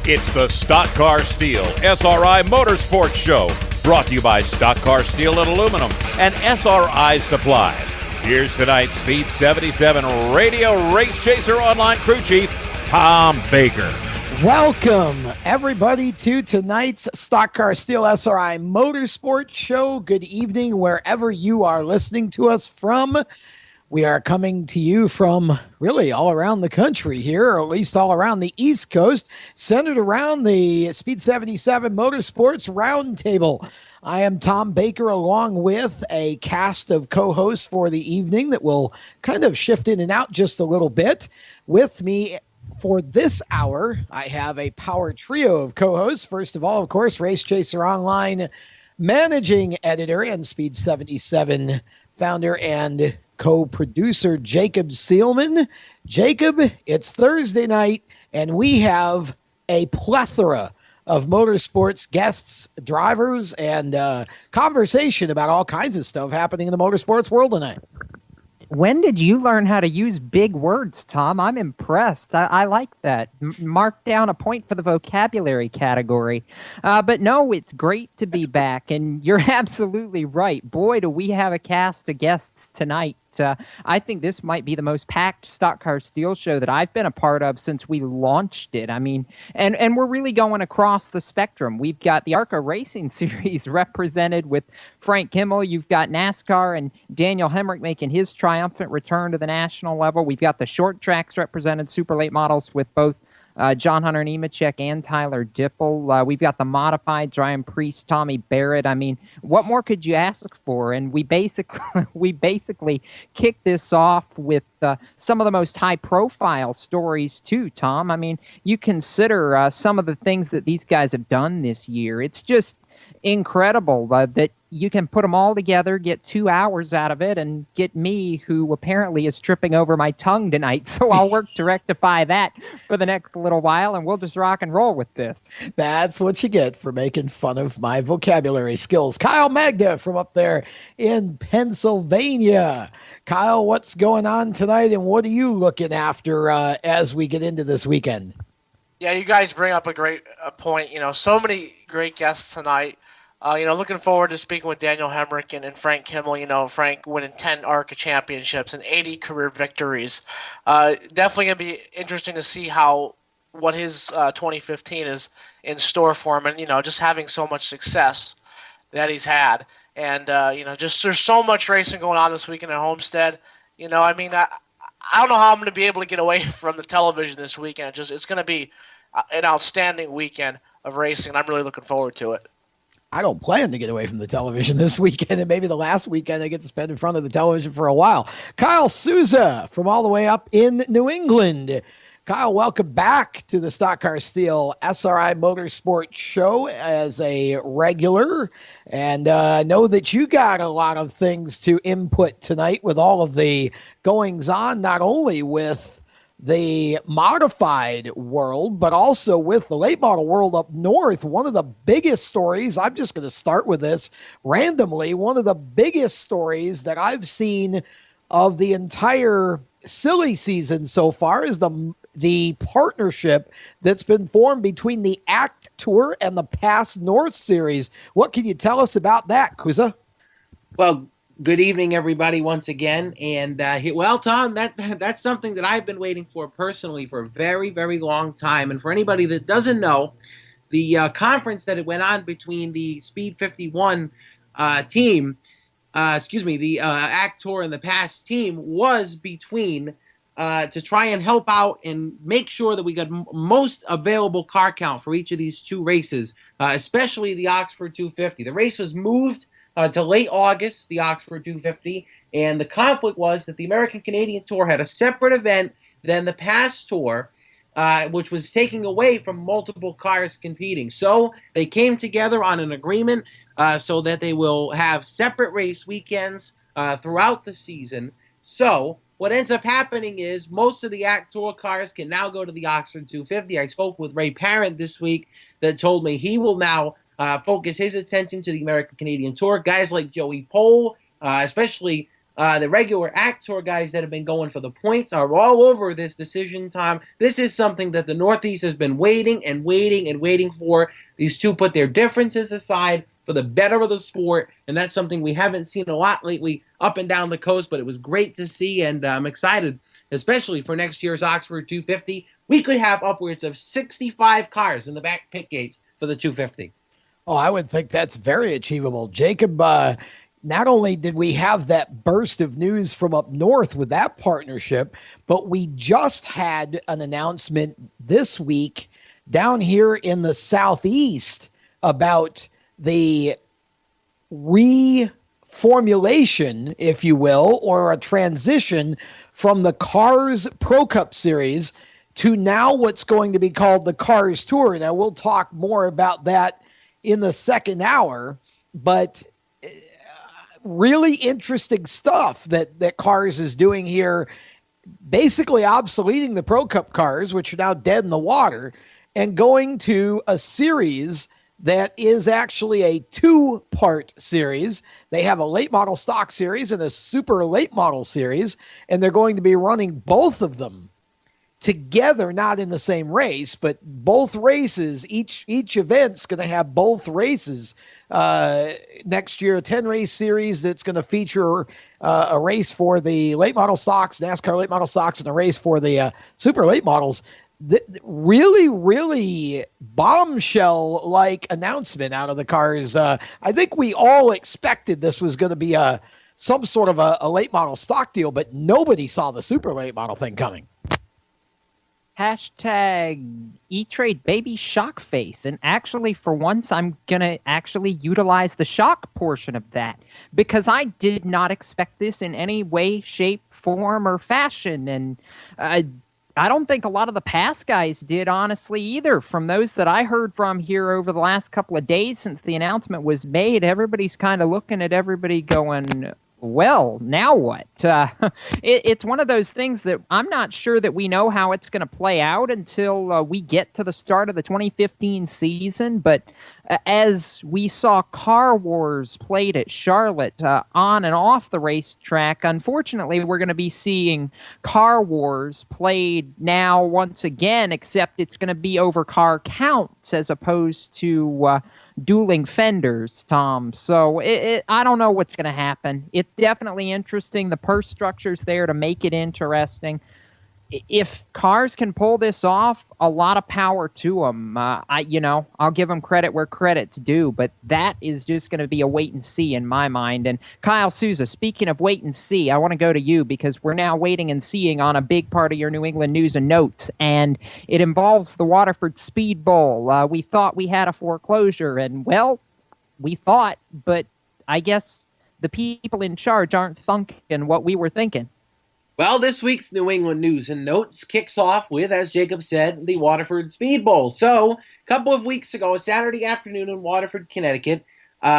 It's the Stock Car Steel SRI Motorsports Show, brought to you by Stock Car Steel and Aluminum and SRI Supplies. Here's tonight's Speed 77 Radio Race Chaser Online Crew Chief, Tom Baker. Welcome, everybody, to tonight's Stock Car Steel SRI Motorsports Show. Good evening, wherever you are listening to us from. We are coming to you from really all around the country here, or at least all around the East Coast, centered around the Speed 77 Motorsports Roundtable. I am Tom Baker, along with a cast of co-hosts for the evening that will kind of shift in and out just a little bit. With me for this hour, I have a power trio of co-hosts. First of all, of course, Race Chaser Online managing editor and Speed 77 founder and co-producer Jacob Seelman. Jacob, it's Thursday night, and we have a plethora of motorsports guests, drivers, and conversation about all kinds of stuff happening in the motorsports world tonight. When did you learn how to use big words, Tom? I'm impressed. I like that. Mark down a point for the vocabulary category. But no, it's great to be back, and you're absolutely right. Boy, do we have a cast of guests tonight. I think this might be the most packed Stock Car Steel show that I've been a part of since we launched it. I mean, and we're really going across the spectrum. We've got the ARCA Racing Series represented with Frank Kimmel. You've got NASCAR and Daniel Hemrick making his triumphant return to the national level. We've got the short tracks represented, super late models with both John Hunter Nemechek and Tyler Dippel. We've got the modifieds, Ryan Preece, Tommy Barrett. I mean, what more could you ask for? And we basically kicked this off with some of the most high-profile stories too, Tom. I mean, you consider some of the things that these guys have done this year. It's just incredible that you can put them all together, get 2 hours out of it, and get me, who apparently is tripping over my tongue tonight. So I'll work to rectify that for the next little while, and we'll just rock and roll with this. That's what you get for making fun of my vocabulary skills. Kyle Magda from up there in Pennsylvania. Kyle, what's going on tonight, and what are you looking after as we get into this weekend? Yeah, you guys bring up a great point. You know, so many great guests tonight. Looking forward to speaking with Daniel Hemrick and Frank Kimmel. You know, Frank winning 10 ARCA championships and 80 career victories. Definitely going to be interesting to see what his 2015 is in store for him, and, you know, just having so much success that he's had. And, just there's so much racing going on this weekend at Homestead. You know, I mean, I don't know how I'm going to be able to get away from the television this weekend. It's going to be an outstanding weekend of racing, and I'm really looking forward to it. I don't plan to get away from the television this weekend, and maybe the last weekend I get to spend in front of the television for a while. Kyle Souza from all the way up in New England. Kyle, welcome back to the Stock Car Steel SRI Motorsports Show as a regular, and know that you got a lot of things to input tonight with all of the goings on, not only with the modified world, but also with the late model world up north. One of the biggest stories, I'm just going to start with this randomly, one of the biggest stories that I've seen of the entire silly season so far is the partnership that's been formed between the ACT Tour and the Pass North Series. What can you tell us about that, Kuza? Well, good evening, everybody, once again. And, well, Tom, that's something that I've been waiting for personally for a very, very long time. And for anybody that doesn't know, the conference that it went on between the Speed 51 team, the ACT Tour and the Pass team was between to try and help out and make sure that we got most available car count for each of these two races, especially the Oxford 250. The race was moved to late August, the Oxford 250, and the conflict was that the American Canadian Tour had a separate event than the Pass Tour, which was taking away from multiple cars competing. So they came together on an agreement so that they will have separate race weekends throughout the season. So what ends up happening is most of the ACT Tour cars can now go to the Oxford 250. I spoke with Ray Parent this week that told me he will now focus his attention to the American Canadian Tour. Guys like Joey Pole, especially The regular Act Tour guys that have been going for the points are all over this decision time. This is something that the Northeast has been waiting and waiting and waiting for. These two put their differences aside for the better of the sport, and that's something we haven't seen a lot lately up and down the coast, but it was great to see, and I'm excited, especially for next year's Oxford 250. We could have upwards of 65 cars in the back pit gates for the 250. Oh, I would think that's very achievable. Jacob, not only did we have that burst of news from up north with that partnership, but we just had an announcement this week down here in the Southeast about the reformulation, if you will, or a transition from the Cars Pro Cup Series to now what's going to be called the Cars Tour. Now, we'll talk more about that in the second hour, but really interesting stuff that Cars is doing here, basically obsoleting the Pro Cup cars, which are now dead in the water, and going to a series that is actually a two-part series. They have a late model stock series and a super late model series, and they're going to be running both of them together, not in the same race, but both races. Each event's going to have both races next year. A 10-race series that's going to feature a race for the late model stocks, NASCAR late model stocks, and a race for the super late models. Really, really bombshell-like announcement out of the Cars. I think we all expected this was going to be some sort of a late model stock deal, but nobody saw the super late model thing coming. Hashtag E-Trade baby shock face. And actually, for once, I'm going to actually utilize the shock portion of that, because I did not expect this in any way, shape, form, or fashion. And I don't think a lot of the past guys did, honestly, either. From those that I heard from here over the last couple of days since the announcement was made, everybody's kind of looking at everybody going, well, now what? It's one of those things that I'm not sure that we know how it's going to play out until we get to the start of the 2015 season. But as we saw Car Wars played at Charlotte on and off the racetrack, unfortunately, we're going to be seeing Car Wars played now once again, except it's going to be over car counts as opposed to dueling fenders, Tom. So I don't know what's going to happen. It's definitely interesting. The purse structure's there to make it interesting. If Cars can pull this off, a lot of power to them. I'll give them credit where credit's due, but that is just going to be a wait and see in my mind. And Kyle Souza, speaking of wait and see, I want to go to you because we're now waiting and seeing on a big part of your New England news and notes, and it involves the Waterford Speed Bowl. We thought we had a foreclosure, and well, we thought, but I guess the people in charge aren't thinking what we were thinking. Well, this week's New England News and Notes kicks off with, as Jacob said, the Waterford Speed Bowl. So, a couple of weeks ago, a Saturday afternoon in Waterford, Connecticut,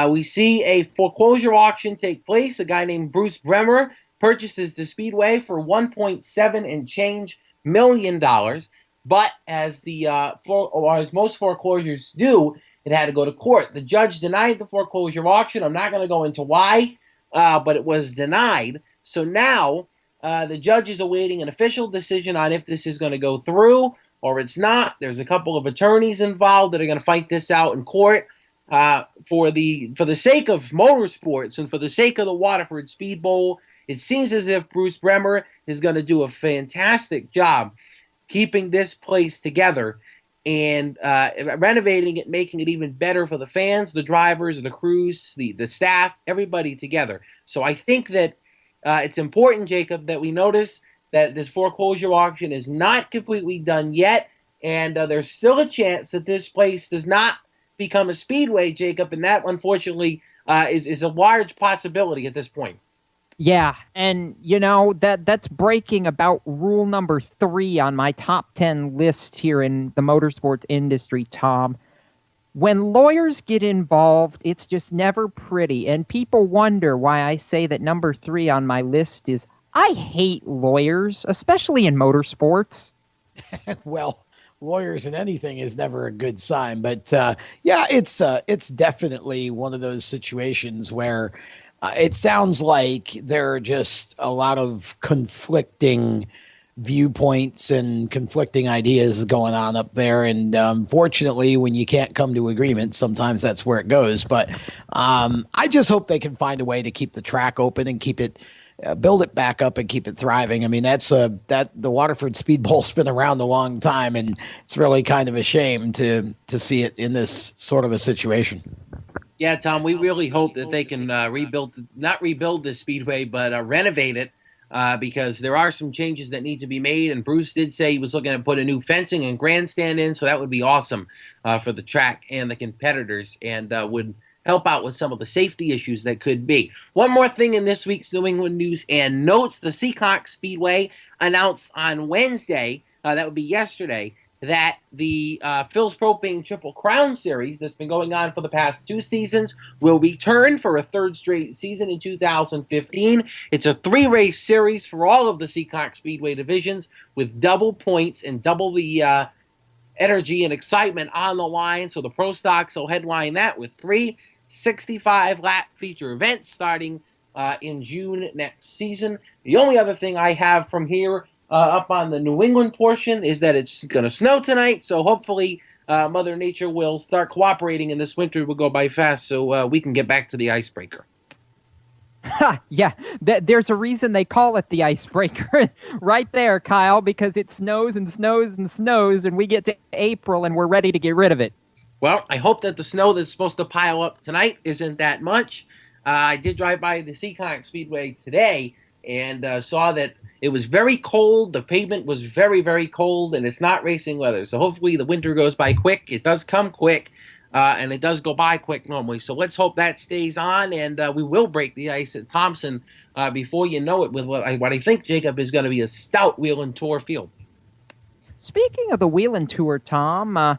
we see a foreclosure auction take place. A guy named Bruce Bremer purchases the Speedway for $1.7 and change million. But as as most foreclosures do, it had to go to court. The judge denied the foreclosure auction. I'm not going to go into why, but it was denied. So now the judge is awaiting an official decision on if this is going to go through or it's not. There's a couple of attorneys involved that are going to fight this out in court. For the sake of motorsports and for the sake of the Waterford Speed Bowl, it seems as if Bruce Bremer is going to do a fantastic job keeping this place together and renovating it, making it even better for the fans, the drivers, the crews, the staff, everybody together. So I think that it's important, Jacob, that we notice that this foreclosure auction is not completely done yet, and there's still a chance that this place does not become a speedway, Jacob, and that, unfortunately, is a large possibility at this point. Yeah, and that's breaking about rule number 3 on my top 10 list here in the motorsports industry, Tom. When lawyers get involved, it's just never pretty, and people wonder why I say that number 3 on my list is I hate lawyers, especially in motorsports. Well, lawyers in anything is never a good sign, but yeah, it's definitely one of those situations where it sounds like there are just a lot of conflicting viewpoints and conflicting ideas going on up there. And fortunately, when you can't come to agreement, sometimes that's where it goes. But I just hope they can find a way to keep the track open and keep it, build it back up and keep it thriving. I mean, that the Waterford Speedball's been around a long time, and it's really kind of a shame to see it in this sort of a situation. Yeah, Tom, we really hope that they can not rebuild the speedway, but renovate it. Because there are some changes that need to be made, and Bruce did say he was looking to put a new fencing and grandstand in, so that would be awesome for the track and the competitors, and would help out with some of the safety issues that could be. One more thing in this week's New England News and Notes, the Seacock Speedway announced on Wednesday, that would be yesterday, that the Phil's Propane Triple Crown Series that's been going on for the past 2 seasons will return for a 3rd straight season in 2015. It's a 3-race series for all of the Seacock Speedway divisions with double points and double the energy and excitement on the line. So the Pro Stocks will headline that with 3 65-lap feature events starting in June next season. The only other thing I have from here up on the New England portion is that it's going to snow tonight, so hopefully Mother Nature will start cooperating and this winter will go by fast so we can get back to the icebreaker. Yeah, there's a reason they call it the icebreaker right there, Kyle, because it snows and snows and snows, and we get to April and we're ready to get rid of it. Well, I hope that the snow that's supposed to pile up tonight isn't that much. I did drive by the Seacock Speedway today and saw that it was very cold. The pavement was very, very cold, and it's not racing weather. So hopefully the winter goes by quick. It does come quick, and it does go by quick normally. So let's hope that stays on, and we will break the ice at Thompson before you know it with what I think, Jacob, is going to be a stout Whelen Tour field. Speaking of the Whelen Tour, Tom,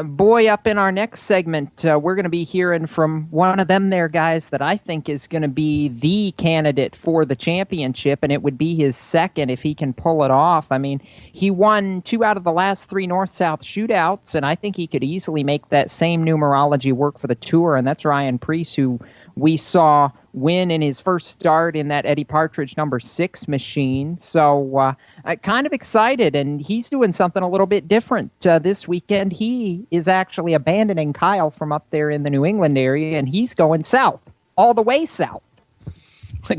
boy, up in our next segment, we're going to be hearing from one of them there guys that I think is going to be the candidate for the championship, and it would be his second if he can pull it off. I mean, he won 2 out of the last 3 North-South shootouts, and I think he could easily make that same numerology work for the Tour, and that's Ryan Preece, who we saw win in his first start in that Eddie Partridge number 6 machine. So kind of excited, and he's doing something a little bit different this weekend. He is actually abandoning Kyle from up there in the New England area, and he's going south, all the way south.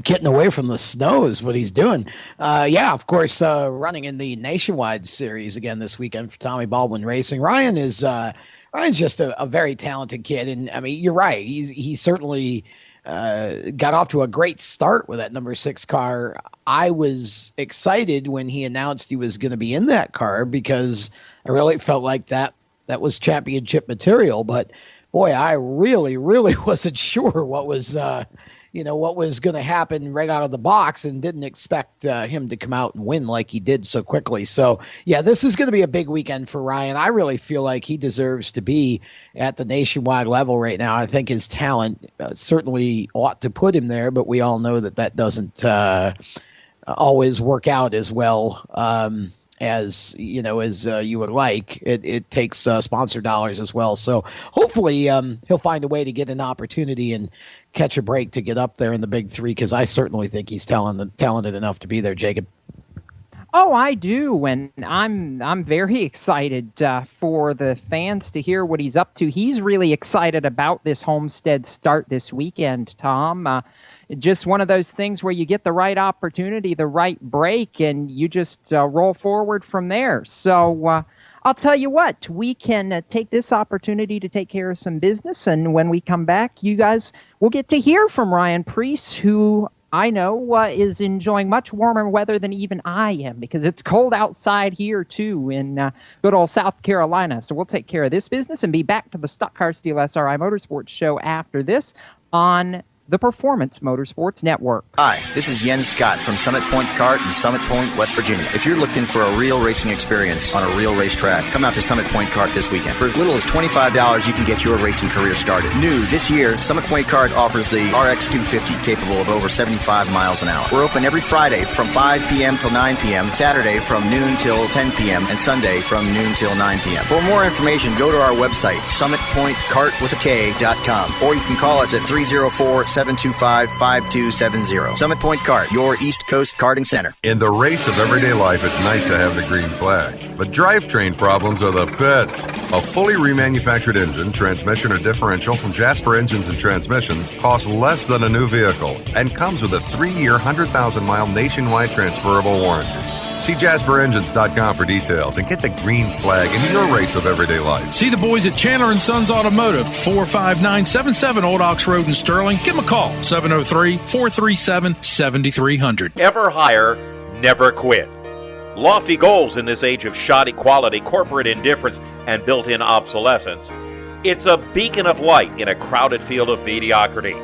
Getting away from the snow is what he's doing. Yeah, of course, running in the Nationwide Series again this weekend for Tommy Baldwin Racing. Ryan's just a very talented kid, and I mean, you're right. He certainly got off to a great start with that number 6 car. I was excited when he announced he was going to be in that car because I really felt like that was championship material. But boy, I really, really wasn't sure what was going to happen right out of the box, and didn't expect him to come out and win like he did so quickly. So, yeah, this is going to be a big weekend for Ryan. I really feel like he deserves to be at the nationwide level right now. I think his talent certainly ought to put him there, but we all know that doesn't always work out as well as you would like. It takes sponsor dollars as well. So hopefully he'll find a way to get an opportunity and catch a break to get up there in the big 3, because I certainly think he's talented enough to be there, Jacob. Oh, I do, and I'm very excited for the fans to hear what he's up to. He's really excited about this Homestead start this weekend, Tom. Just one of those things where you get the right opportunity, the right break, and you just roll forward from there. So I'll tell you what, we can take this opportunity to take care of some business, and when we come back, you guys will get to hear from Ryan Preece, who I know is enjoying much warmer weather than even I am, because it's cold outside here, too, in good old South Carolina. So we'll take care of this business and be back to the Stock Car Steel SRI Motorsports show after this on the Performance Motorsports Network. Hi, this is Jens Scott from Summit Point Kart in Summit Point, West Virginia. If you're looking for a real racing experience on a real racetrack, come out to Summit Point Kart this weekend. For as little as $25, you can get your racing career started. New this year, Summit Point Kart offers the RX 250 capable of over 75 miles an hour. We're open every Friday from 5 p.m. till 9 p.m., Saturday from noon till 10 p.m., and Sunday from noon till 9 p.m. For more information, go to our website, summitpointkartwithak.com, or you can call us at 304 888-725-5270. Summit Point Kart, your East Coast karting center. In the race of everyday life, it's nice to have the green flag. But drivetrain problems are the pits. A fully remanufactured engine, transmission, or differential from Jasper Engines and Transmissions costs less than a new vehicle and comes with a 3-year, 100,000-mile nationwide transferable warranty. See JasperEngines.com for details and get the green flag in your race of everyday life. See the boys at Chandler & Sons Automotive, 45977 Old Ox Road in Sterling. Give them a call, 703-437-7300. Ever higher, never quit. Lofty goals in this age of shoddy quality, corporate indifference, and built-in obsolescence. It's a beacon of light in a crowded field of mediocrity.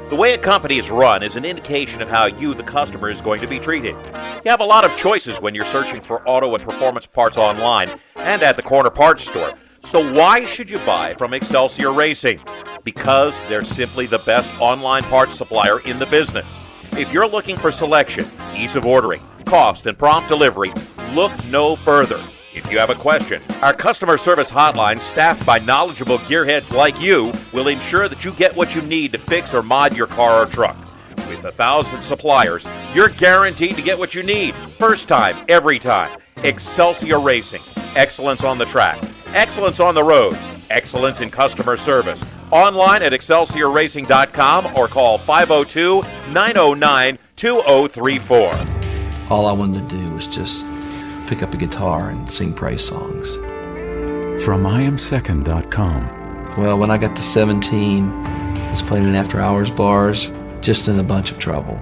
The way a company is run is an indication of how you, the customer, is going to be treated. You have a lot of choices when you're searching for auto and performance parts online and at the corner parts store. So why should you buy from Excelsior Racing? Because they're simply the best online parts supplier in the business. If you're looking for selection, ease of ordering, cost, and prompt delivery, look no further. If you have a question, our customer service hotline, staffed by knowledgeable gearheads like you, will ensure that you get what you need to fix or mod your car or truck. With 1,000 suppliers, you're guaranteed to get what you need. First time, every time. Excelsior Racing. Excellence on the track. Excellence on the road. Excellence in customer service. Online at ExcelsiorRacing.com or call 502-909-2034. All I wanted to do was just pick up a guitar and sing praise songs. From IamSecond.com. Well, when I got to 17, I was playing in after-hours bars, just in a bunch of trouble.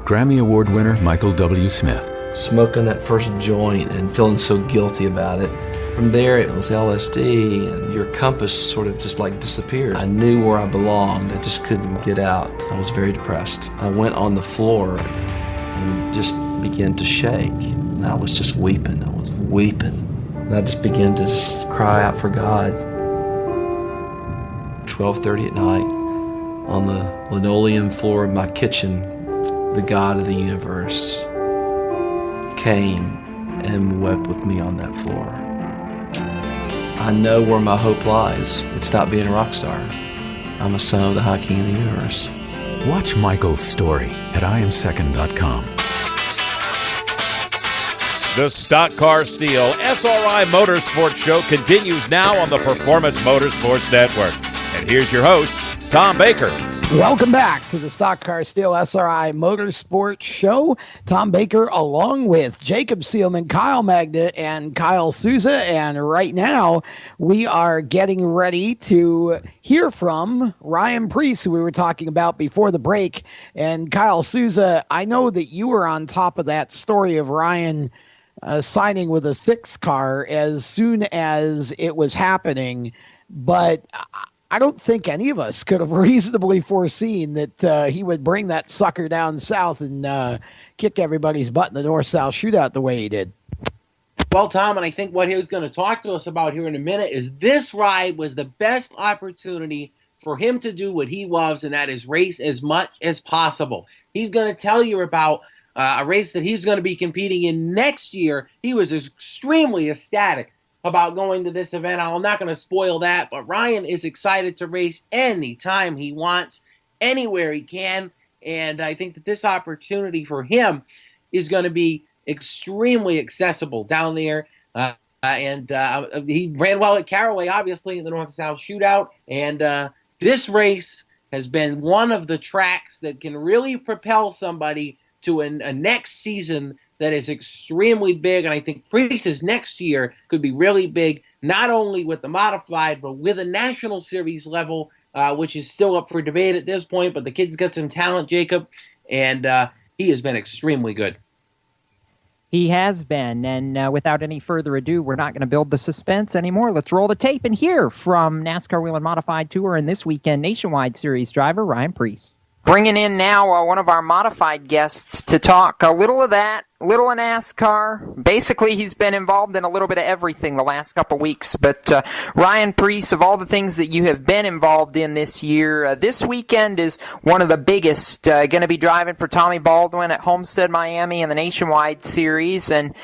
Grammy Award winner Michael W. Smith. Smoking that first joint and feeling so guilty about it. From there, it was LSD, and your compass sort of just like disappeared. I knew where I belonged. I just couldn't get out. I was very depressed. I went on the floor and just began to shake. And I was just weeping. I was weeping. And I just began to just cry out for God. 12:30 at night, on the linoleum floor of my kitchen, the God of the universe came and wept with me on that floor. I know where my hope lies. It's not being a rock star. I'm a son of the High King of the universe. Watch Michael's story at IamSecond.com. The Stock Car Steel SRI Motorsports Show continues now on the Performance Motorsports Network. And here's your host, Tom Baker. Welcome back to the Stock Car Steel SRI Motorsports Show. Tom Baker along with Jacob Seelman, Kyle Magda, and Kyle Souza. And right now we are getting ready to hear from Ryan Preece, who we were talking about before the break. And Kyle Souza, I know that you were on top of that story of Ryan signing with a 6 car as soon as it was happening. But I don't think any of us could have reasonably foreseen that he would bring that sucker down south and kick everybody's butt in the North-South shootout the way he did. Well, Tom, and I think what he was going to talk to us about here in a minute is this ride was the best opportunity for him to do what he loves, and that is race as much as possible. He's going to tell you about a race that he's going to be competing in next year. He was extremely ecstatic about going to this event. I'm not going to spoil that, but Ryan is excited to race anytime he wants, anywhere he can, and I think that this opportunity for him is going to be extremely accessible down there. He ran well at Caraway, obviously, in the North-South shootout, and this race has been one of the tracks that can really propel somebody to a next season that is extremely big, and I think Preece's next year could be really big, not only with the modified, but with a National Series level, which is still up for debate at this point, but the kid's got some talent, Jacob, and he has been extremely good. He has been, and without any further ado, we're not going to build the suspense anymore. Let's roll the tape and hear from NASCAR Wheel and Modified Tour and this weekend Nationwide Series driver Ryan Preece. Bringing in now one of our modified guests to talk a little of that, a little of NASCAR. Basically, he's been involved in a little bit of everything the last couple weeks. But Ryan Preece, of all the things that you have been involved in this year, this weekend is one of the biggest. Going to be driving for Tommy Baldwin at Homestead, Miami in the Nationwide Series. And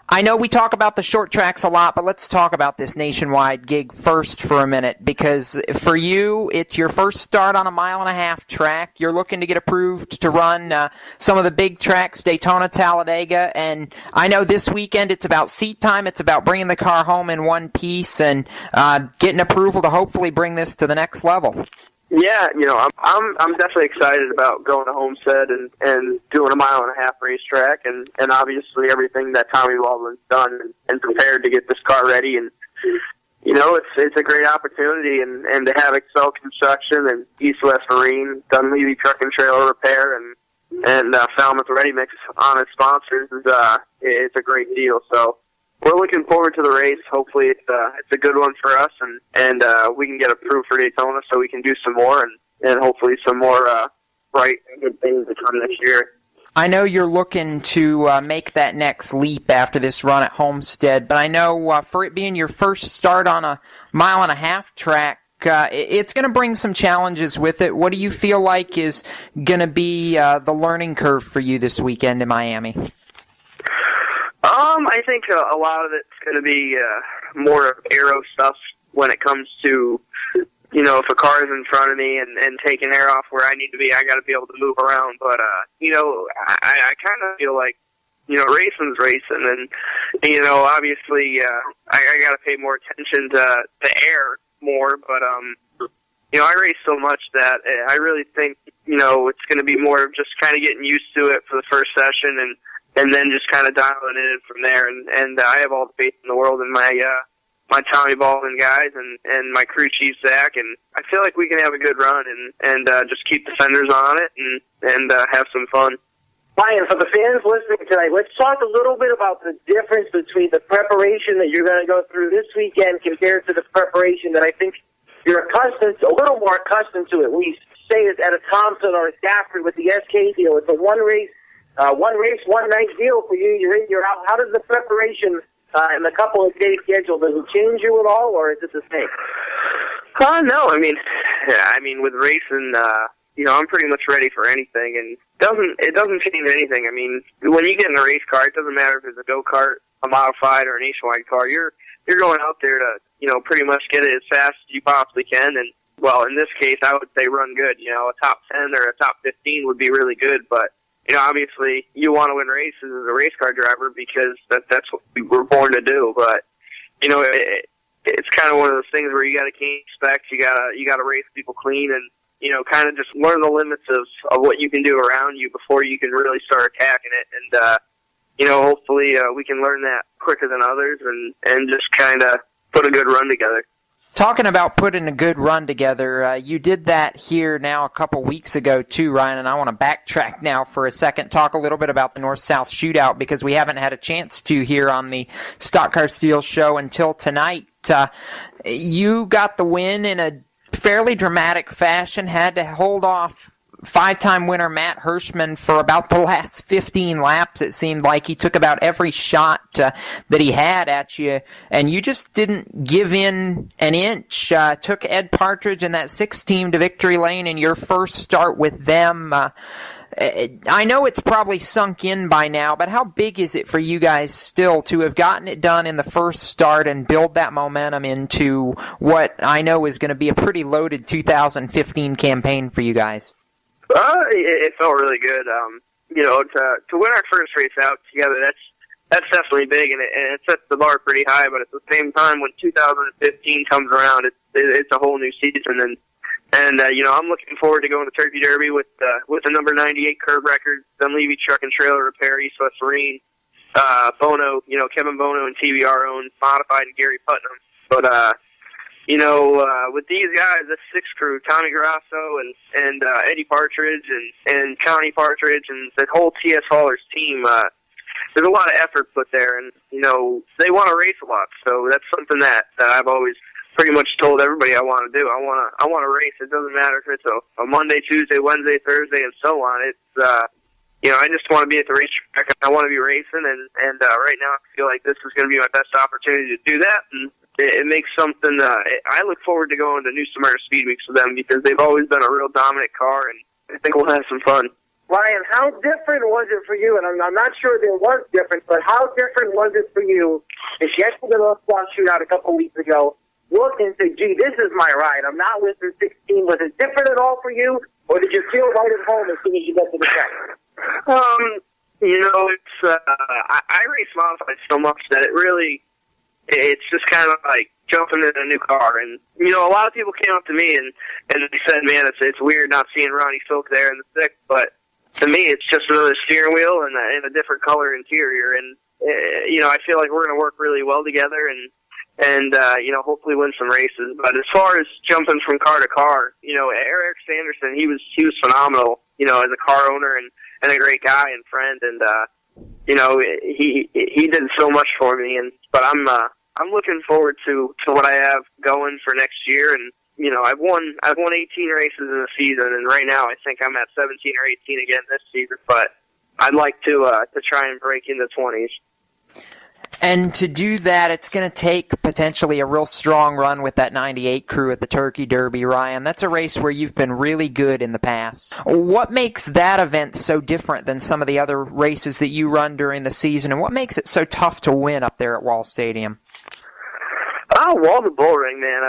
I know we talk about the short tracks a lot, but let's talk about this nationwide gig first for a minute, because for you, it's your first start on a 1.5-mile track. You're looking to get approved to run some of the big tracks, Daytona, Talladega, and I know this weekend it's about seat time. It's about bringing the car home in one piece and getting approval to hopefully bring this to the next level. Yeah, I'm definitely excited about going to Homestead and doing a 1.5-mile racetrack, and obviously everything that Tommy Baldwin's done and prepared to get this car ready. And it's a great opportunity, and to have Excel Construction and East West Marine, Dunleavy Truck and Trailer Repair, and Falmouth Ready Mix on its sponsors it's a great deal. So we're looking forward to the race. Hopefully it's a good one for us, and we can get approved for Daytona so we can do some more, and hopefully some more bright and good things to come next year. I know you're looking to make that next leap after this run at Homestead, but I know for it being your first start on a 1.5-mile track, it's going to bring some challenges with it. What do you feel like is going to be the learning curve for you this weekend in Miami? I think a lot of it's going to be more aero stuff when it comes to, if a car is in front of me and taking air off where I need to be, I got to be able to move around. But, I kind of feel like, racing's racing. And, obviously, I got to pay more attention to the air more. But, I race so much that I really think, it's going to be more of just kind of getting used to it for the first session and then just kind of dialing it in from there. And I have all the faith in the world in my Tommy Baldwin guys and my crew chief, Zach. And I feel like we can have a good run and just keep the fenders on it and have some fun. Ryan, for the fans listening tonight, let's talk a little bit about the difference between the preparation that you're going to go through this weekend compared to the preparation that I think you're a little more accustomed to, at least, say at a Thompson or a Stafford with the SK deal. It's a one race, one night deal for you. You're in, you're out. How does the preparation and the couple of days schedule, does it change you at all, or is it the same? No. I mean, with racing, I'm pretty much ready for anything, and it doesn't change anything. I mean, when you get in a race car, it doesn't matter if it's a go-kart, a modified, or a nationwide car. You're going out there to, pretty much get it as fast as you possibly can, and, well, in this case, I would say run good. A top 10 or a top 15 would be really good, but obviously you want to win races as a race car driver because that's what we were born to do. But, it's kind of one of those things where you got to keep respect. You got to race people clean and, kind of just learn the limits of what you can do around you before you can really start attacking it. And, hopefully we can learn that quicker than others and just kind of put a good run together. Talking about putting a good run together, you did that here now a couple weeks ago too, Ryan, and I want to backtrack now for a second, talk a little bit about the North-South Shootout because we haven't had a chance to here on the Stock Car Steel show until tonight. You got the win in a fairly dramatic fashion, had to hold off five-time winner Matt Hirschman for about the last 15 laps. It seemed like he took about every shot that he had at you, and you just didn't give in an inch. Took Ed Partridge and that 6 team to victory lane in your first start with them. I know it's probably sunk in by now, but how big is it for you guys still to have gotten it done in the first start and build that momentum into what I know is going to be a pretty loaded 2015 campaign for you guys? It felt really good. To win our first race out together, that's definitely big, and it sets the bar pretty high. But at the same time, when 2015 comes around, it's a whole new season, and I'm looking forward to going to Turkey Derby with the number 98 curb record, Dunleavy Truck and Trailer Repair, East West Marine, Bono, Kevin Bono and TBR owned Modified and Gary Putnam. But with these guys, this 6 crew, Tommy Grasso and Eddie Partridge and Connie Partridge and the whole TS Haulers team, there's a lot of effort put there, and they want to race a lot. So that's something that I've always pretty much told everybody I want to do. I want to race. It doesn't matter if it's a Monday, Tuesday, Wednesday, Thursday, and so on. It's I just want to be at the racetrack. I want to be racing, and right now I feel like this is going to be my best opportunity to do that. And it makes something. I look forward to going to New Smyrna Speed Weeks with them because they've always been a real dominant car, and I think we'll have some fun. Ryan, how different was it for you? And I'm not sure there was different, but how different was it for you to get to the North Star Shootout a couple weeks ago, look and say, gee, this is my ride. I'm not with the 16. Was it different at all for you, or did you feel right at home as soon as you got to the track? It's I race modified so much that it's just kind of like jumping in a new car. And, a lot of people came up to me and they said, man, it's weird not seeing Ronnie Silk there in the 6th, but to me, it's just another steering wheel and a different color interior. And, I feel like we're going to work really well together and hopefully win some races. But as far as jumping from car to car, Eric Sanderson, he was phenomenal, as a car owner and a great guy and friend. And, he did so much for me. But I'm looking forward to what I have going for next year. And, I've won 18 races in a season, and right now I think I'm at 17 or 18 again this season. But I'd like to try and break into 20s. And to do that, it's going to take potentially a real strong run with that 98 crew at the Turkey Derby, Ryan. That's a race where you've been really good in the past. What makes that event so different than some of the other races that you run during the season, and what makes it so tough to win up there at Wall Stadium? Wall to bull ring, man.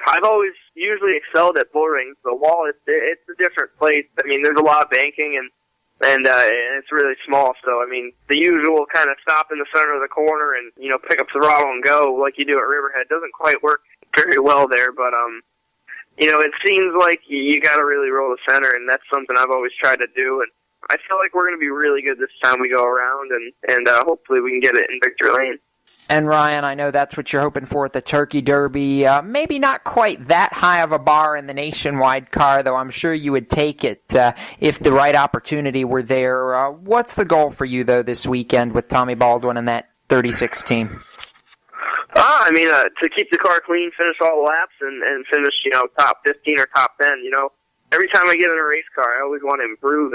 I've always usually excelled at bull rings. The Wall, it's a different place. I mean, there's a lot of banking and it's really small. So, I mean, the usual kind of stop in the center of the corner and, pick up the throttle and go like you do at Riverhead doesn't quite work very well there. But, it seems like you got to really roll the center, and that's something I've always tried to do. And I feel like we're going to be really good this time we go around, and hopefully we can get it in victory lane. And Ryan, I know that's what you're hoping for at the Turkey Derby. Maybe not quite that high of a bar in the Nationwide car, though I'm sure you would take it if the right opportunity were there. What's the goal for you, though, this weekend with Tommy Baldwin and that 36 team? To keep the car clean, finish all the laps, and finish, top 15 or top 10. Every time I get in a race car, I always want to improve.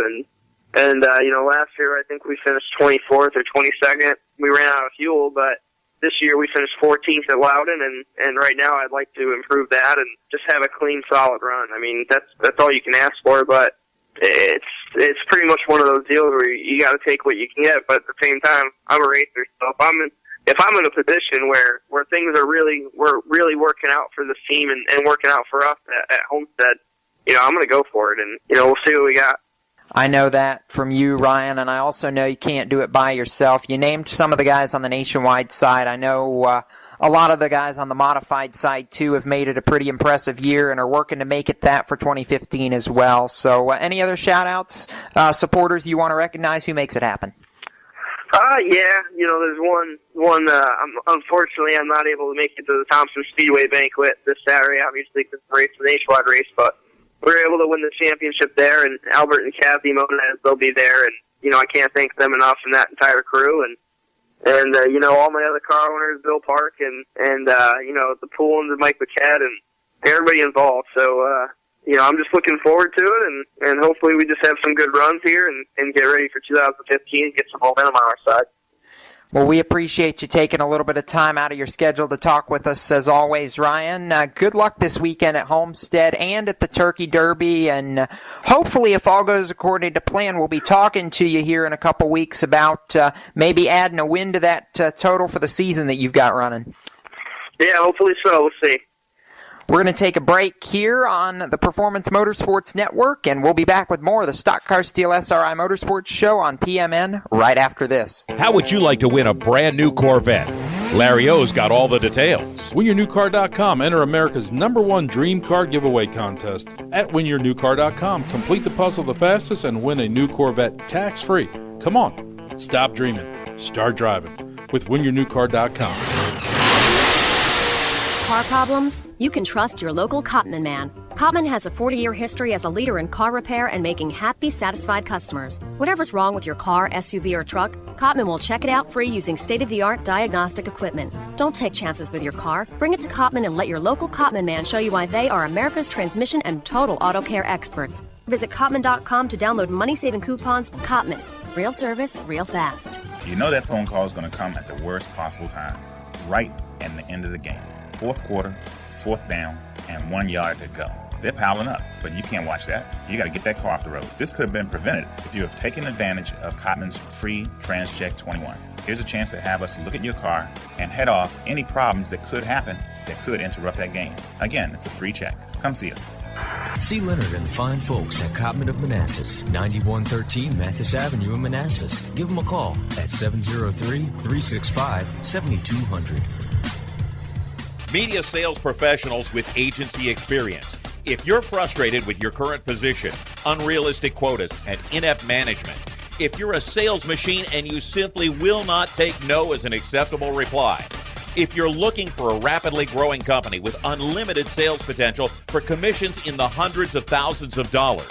And last year I think we finished 24th or 22nd. We ran out of fuel, but this year we finished 14th at Loudon, and right now I'd like to improve that and just have a clean, solid run. I mean, that's all you can ask for, but it's pretty much one of those deals where you got to take what you can get. But at the same time, I'm a racer, so if I'm in a position where things are really working out for this team and working out for us at Homestead, I'm going to go for it, and we'll see what we got. I know that from you, Ryan, and I also know you can't do it by yourself. You named some of the guys on the Nationwide side. I know a lot of the guys on the modified side, too, have made it a pretty impressive year and are working to make it that for 2015 as well. So any other shout-outs, supporters you want to recognize? Who makes it happen? There's one. Unfortunately, I'm not able to make it to the Thompson Speedway banquet this Saturday, obviously, because the race is a nationwide race, but we were able to win the championship there, and Albert and Kathy Monez, they'll be there, and, I can't thank them enough and that entire crew, and all my other car owners, Bill Park, and the Poolins and Mike McCad, and everybody involved. So, I'm just looking forward to it, and hopefully we just have some good runs here and get ready for 2015 and get some momentum on our side. Well, we appreciate you taking a little bit of time out of your schedule to talk with us, as always, Ryan. Good luck this weekend at Homestead and at the Turkey Derby, and hopefully, if all goes according to plan, we'll be talking to you here in a couple weeks about maybe adding a win to that total for the season that you've got running. Yeah, hopefully so. We'll see. We're going to take a break here on the Performance Motorsports Network, and we'll be back with more of the Stock Car Steel SRI Motorsports Show on PMN right after this. How would you like to win a brand new Corvette? Larry O's got all the details. WinYourNewCar.com. Enter America's #1 dream car giveaway contest. At WinYourNewCar.com, complete the puzzle the fastest and win a new Corvette tax-free. Come on, stop dreaming, start driving with WinYourNewCar.com. Car problems? You can trust your local Cotman man. Cotman has a 40-year history as a leader in car repair and making happy, satisfied customers. Whatever's wrong with your car, SUV, or truck, Cotman will check it out free using state-of-the-art diagnostic equipment. Don't take chances with your car. Bring it to Cotman and let your local Cotman man show you why they are America's transmission and total auto care experts. Visit Cotman.com to download money-saving coupons. Cotman. Real service, real fast. You know that phone call is going to come at the worst possible time, right at the end of the game. Fourth quarter, fourth down, and 1 yard to go. They're piling up, but you can't watch that. You got to get that car off the road. This could have been prevented if you have taken advantage of Cotman's free TransCheck 21. Here's a chance to have us look at your car and head off any problems that could happen that could interrupt that game. Again, it's a free check. Come see us. See Leonard and the fine folks at Cotman of Manassas, 9113 Mathis Avenue in Manassas. Give them a call at 703-365-7200. Media sales professionals with agency experience. If you're frustrated with your current position, unrealistic quotas, and inept management, if you're a sales machine and you simply will not take no as an acceptable reply, if you're looking for a rapidly growing company with unlimited sales potential for commissions in the hundreds of thousands of dollars,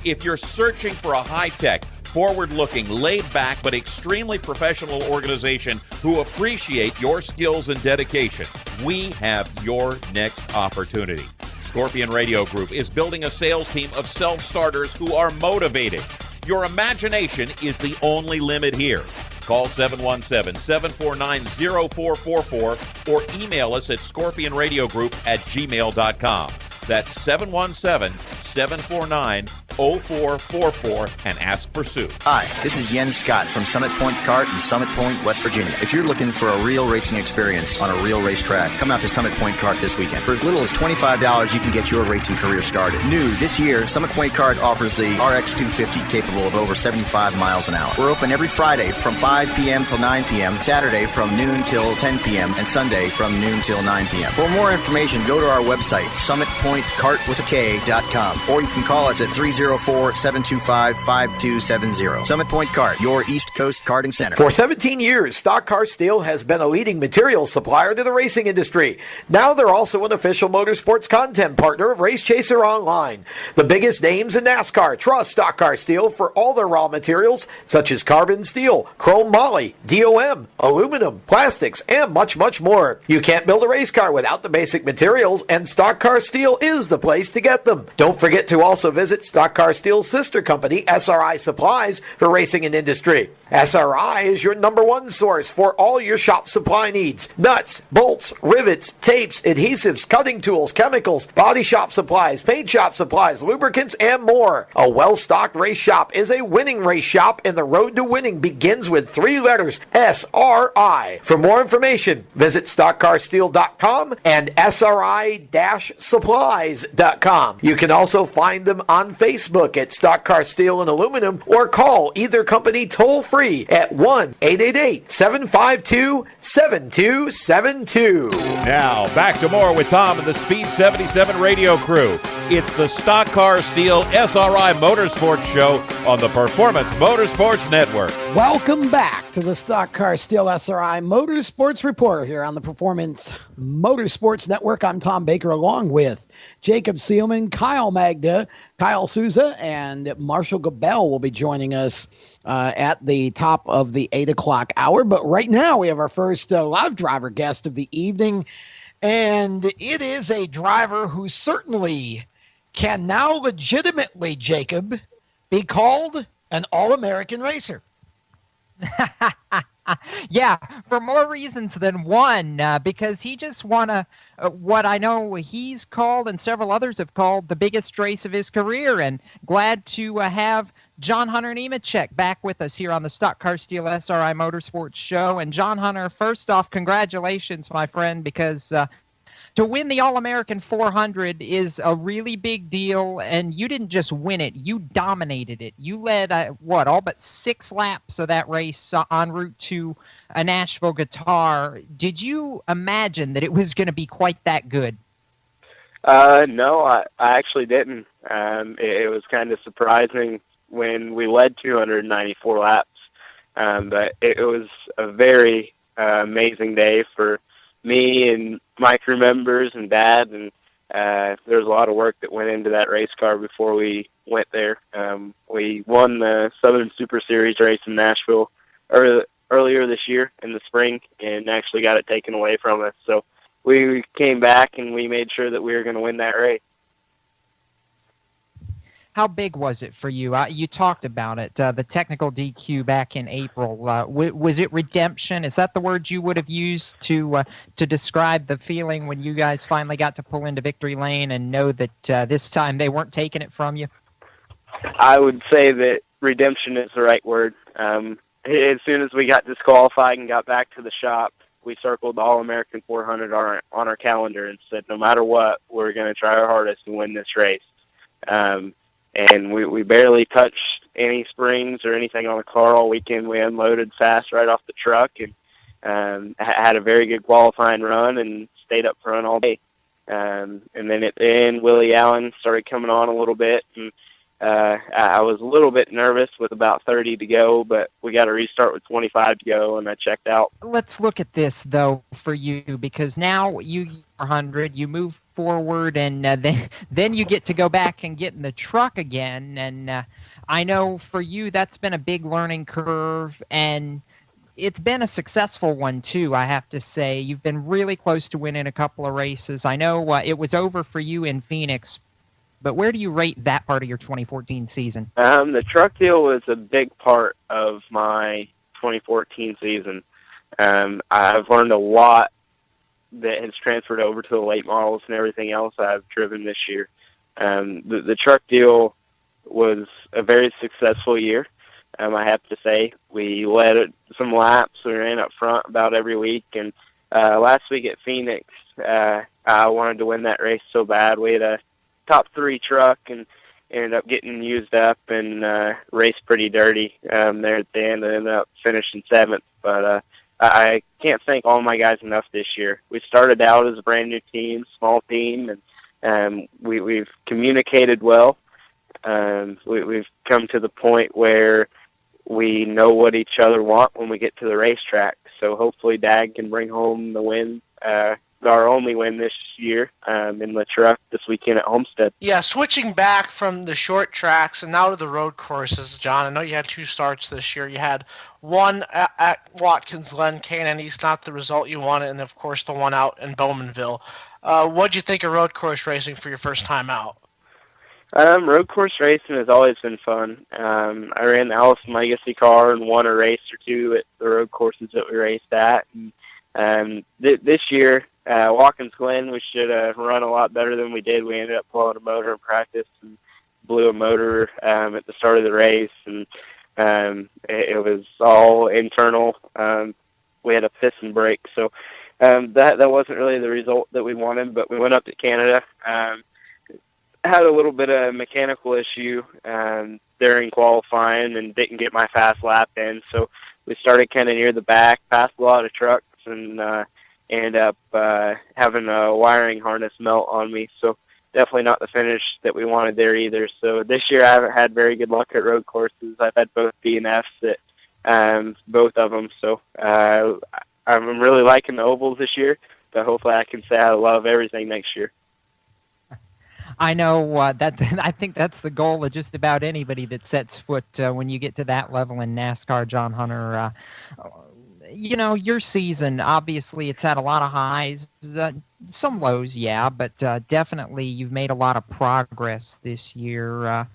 if you're searching for a high-tech, forward-looking, laid-back, but extremely professional organization who appreciate your skills and dedication, we have your next opportunity. Scorpion Radio Group is building a sales team of self-starters who are motivated. Your imagination is the only limit here. Call 717-749-0444 or email us at scorpionradiogroup@gmail.com. That's 717-749-0444 and ask for Sue. Hi, this is Jens Scott from Summit Point Kart in Summit Point, West Virginia. If you're looking for a real racing experience on a real racetrack, come out to Summit Point Kart this weekend. For as little as $25, you can get your racing career started. New this year, Summit Point Kart offers the RX 250 capable of over 75 miles an hour. We're open every Friday from 5 p.m. till 9 p.m., Saturday from noon till 10 p.m., and Sunday from noon till 9 p.m. For more information, go to our website, summitpointkartwithak.com, or you can call us at 304-725-5270. Summit Point Kart, your East Coast karting center. For 17 years, Stock Car Steel has been a leading materials supplier to the racing industry. Now they're also an official motorsports content partner of Race Chaser Online. The biggest names in NASCAR trust Stock Car Steel for all their raw materials, such as carbon steel, chrome moly, DOM, aluminum, plastics, and much, much more. You can't build a race car without the basic materials, and Stock Car Steel is the place to get them. Don't forget to also visit Stock Car Steel's sister company, SRI Supplies, for racing and industry. SRI is your #1 source for all your shop supply needs. Nuts, bolts, rivets, tapes, adhesives, cutting tools, chemicals, body shop supplies, paint shop supplies, lubricants, and more. A well-stocked race shop is a winning race shop, and the road to winning begins with 3 letters, SRI. For more information, visit stockcarsteel.com and SRI-supplies.com. You can also find them on Facebook at Stock Car Steel and Aluminum, or call either company toll-free at 1-888-752-7272. Now, back to more with Tom and the Speed 77 radio crew. It's the Stock Car Steel SRI Motorsports Show on the Performance Motorsports Network. Welcome back to the Stock Car Steel SRI Motorsports Report here on the Performance Motorsports Network. I'm Tom Baker, along with Jacob Seelman, Kyle Magda, Kyle Souza, and Marshall Gabel will be joining us at the top of the 8 o'clock hour. But right now we have our first live driver guest of the evening, and it is a driver who certainly can now legitimately, Jacob, be called an All-American racer. Yeah, for more reasons than one, because he just won what I know he's called and several others have called the biggest race of his career, and glad to have John Hunter Nemechek back with us here on the Stock Car Steel SRI Motorsports Show. And John Hunter, first off, congratulations, my friend, because to win the All-American 400 is a really big deal, and you didn't just win it, you dominated it. You led, all but 6 laps of that race en route to a Nashville Guitar. Did you imagine that it was going to be quite that good? No, I actually didn't. It was kind of surprising when we led 294 laps, but it was a very amazing day for me and my crew members and Dad, and there was a lot of work that went into that race car before we went there. We won the Southern Super Series race in Nashville earlier this year in the spring, and actually got it taken away from us. So we came back and we made sure that we were going to win that race. How big was it for you? You talked about it, the technical DQ back in April. Was it redemption? Is that the word you would have used to describe the feeling when you guys finally got to pull into victory lane and know that this time they weren't taking it from you? I would say that redemption is the right word. As soon as we got disqualified and got back to the shop, we circled the All-American 400 on our calendar and said, no matter what, we're going to try our hardest to win this race. And we barely touched any springs or anything on the car all weekend. We unloaded fast right off the truck and had a very good qualifying run and stayed up front all day. And then at the end, Willie Allen started coming on a little bit. And I was a little bit nervous with about 30 to go, but we got a restart with 25 to go, and I checked out. Let's look at this, though, for you, because now you 100, you move forward, and then you get to go back and get in the truck again. And I know for you that's been a big learning curve, and it's been a successful one, too, I have to say. You've been really close to winning a couple of races. I know it was over for you in Phoenix, but where do you rate that part of your 2014 season? The truck deal was a big part of my 2014 season. I've learned a lot that has transferred over to the late models and everything else I've driven this year. The truck deal was a very successful year. I have to say, we led some laps. We ran up front about every week. And last week at Phoenix, I wanted to win that race so bad. We had a top 3 truck and ended up getting used up and raced pretty dirty there at the end. I ended up finishing 7th. But I can't thank all my guys enough this year. We started out as a brand new team, small team, and we've communicated well. We've come to the point where we know what each other want when we get to the racetrack. So hopefully Dag can bring home the win, our only win this year in the truck this weekend at Homestead. Yeah, switching back from the short tracks and now to the road courses, John. I know you had 2 starts this year. You had one at Watkins Glen, Canaan East, not the result you wanted, and of course the one out in Bowmanville. What'd you think of road course racing for your first time out? Road course racing has always been fun. I ran the Allison Legacy car and won a race or 2 at the road courses that we raced at. And this year, Watkins Glen, we should have run a lot better than we did. We ended up blowing a motor in practice and blew a motor at the start of the race. And it was all internal. We had a piston brake. So that wasn't really the result that we wanted, but we went up to Canada. Had a little bit of a mechanical issue during qualifying and didn't get my fast lap in. So we started kind of near the back, passed a lot of trucks, and ended up having a wiring harness melt on me. So definitely not the finish that we wanted there either. So this year I haven't had very good luck at road courses. I've had both DNFs at both of them. So I'm really liking the ovals this year, but hopefully I can say I love everything next year. I know that I think that's the goal of just about anybody that sets foot when you get to that level in NASCAR, John Hunter. Your season, obviously, it's had a lot of highs, some lows, yeah, but definitely you've made a lot of progress this year.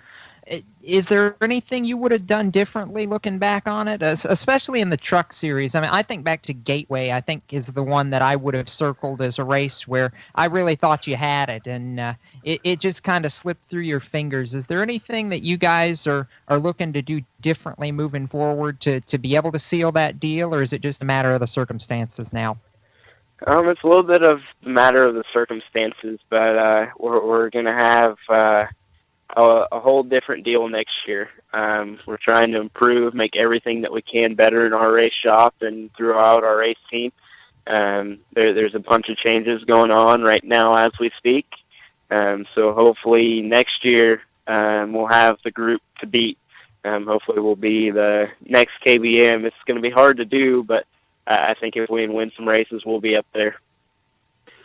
Is there anything you would have done differently looking back on it, especially in the truck series? I mean, I think back to Gateway, I think is the one that I would have circled as a race where I really thought you had it, and it just kind of slipped through your fingers. Is there anything that you guys are looking to do differently moving forward to be able to seal that deal, or is it just a matter of the circumstances now? It's a little bit of the matter of the circumstances, but we're going to have a whole different deal next year. We're trying to improve, make everything that we can better in our race shop and throughout our race team. There's a bunch of changes going on right now as we speak. So hopefully next year we'll have the group to beat. Hopefully we'll be the next KBM. It's going to be hard to do, but I think if we win some races, we'll be up there.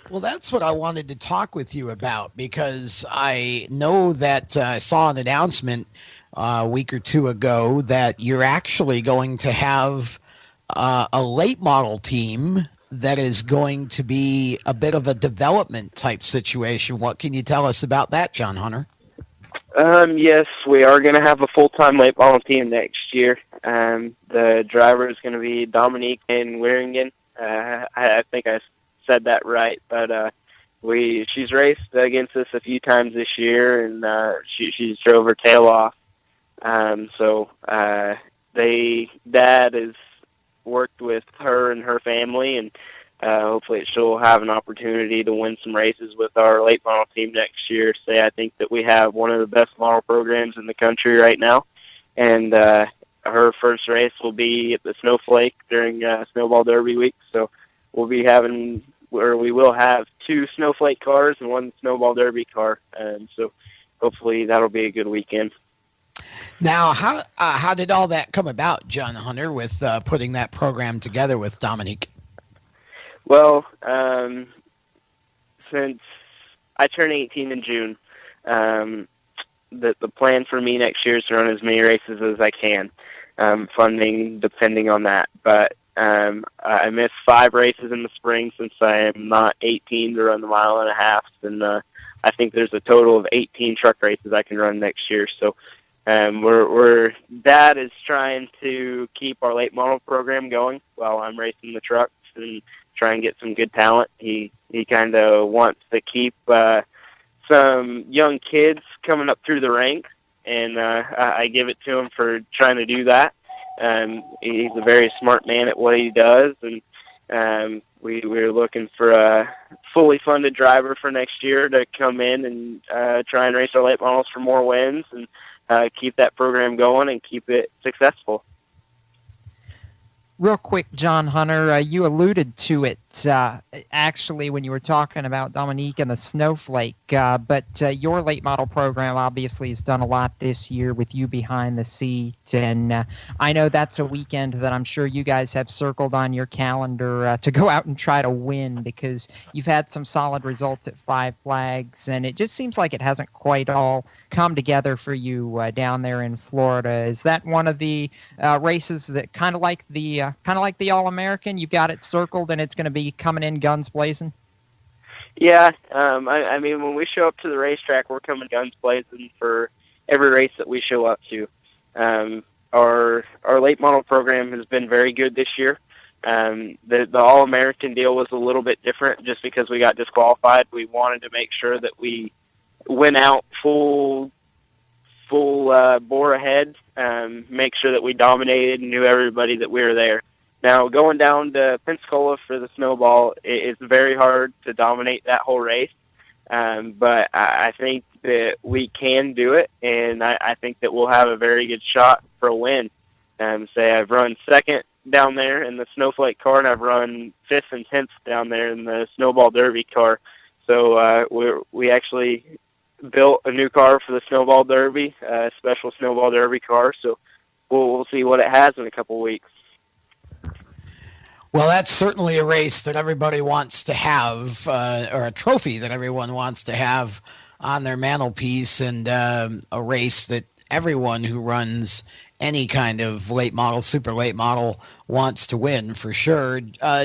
Well, that's what I wanted to talk with you about, because I know that I saw an announcement a week or 2 ago that you're actually going to have a late model team that is going to be a bit of a development type situation. What can you tell us about that, John Hunter? Yes, we are going to have a full-time late model team next year. The driver is going to be Dominique in Wieringen. I think I said that right, but she's raced against us a few times this year, and she's drove her tail off. So Dad has worked with her and her family, and hopefully she'll have an opportunity to win some races with our late model team next year. So I think that we have one of the best model programs in the country right now, and her first race will be at the Snowflake during Snowball Derby week. So we will have 2 Snowflake cars and 1 Snowball Derby car, and so hopefully that'll be a good weekend. Now, how did all that come about, John Hunter, with putting that program together with Dominique? Well, since I turn 18 in June, the plan for me next year is to run as many races as I can, funding depending on that. But I missed 5 races in the spring since I am not 18 to run the 1.5 miles, and I think there's a total of 18 truck races I can run next year. So Dad is trying to keep our late model program going while I'm racing the trucks and try and get some good talent. He kind of wants to keep some young kids coming up through the ranks, and I give it to him for trying to do that. He's a very smart man at what he does, and we're looking for a fully funded driver for next year to come in and try and race our late models for more wins and keep that program going and keep it successful. Real quick, John Hunter, you alluded to it actually when you were talking about Dominique and the Snowflake, but your late model program obviously has done a lot this year with you behind the seat, and I know that's a weekend that I'm sure you guys have circled on your calendar to go out and try to win, because you've had some solid results at Five Flags, and it just seems like it hasn't quite all come together for you down there in Florida. Is that one of the races that kind of like the All-American? You've got it circled and it's going to be coming in guns blazing? Yeah, I mean, when we show up to the racetrack, we're coming guns blazing for every race that we show up to. Our late model program has been very good this year. The All-American deal was a little bit different just because we got disqualified. We wanted to make sure that we went out full bore ahead, make sure that we dominated and knew everybody that we were there. Now, going down to Pensacola for the Snowball, it's very hard to dominate that whole race, but I think that we can do it, and I think that we'll have a very good shot for a win. I've run second down there in the Snowflake car, and I've run 5th and 10th down there in the Snowball Derby car. So we actually built a new car for the Snowball Derby, a special Snowball Derby car. So we'll see what it has in a couple weeks. Well, that's certainly a race that everybody wants to have, or a trophy that everyone wants to have on their mantelpiece, and a race that everyone who runs any kind of late model, super late model, wants to win for sure.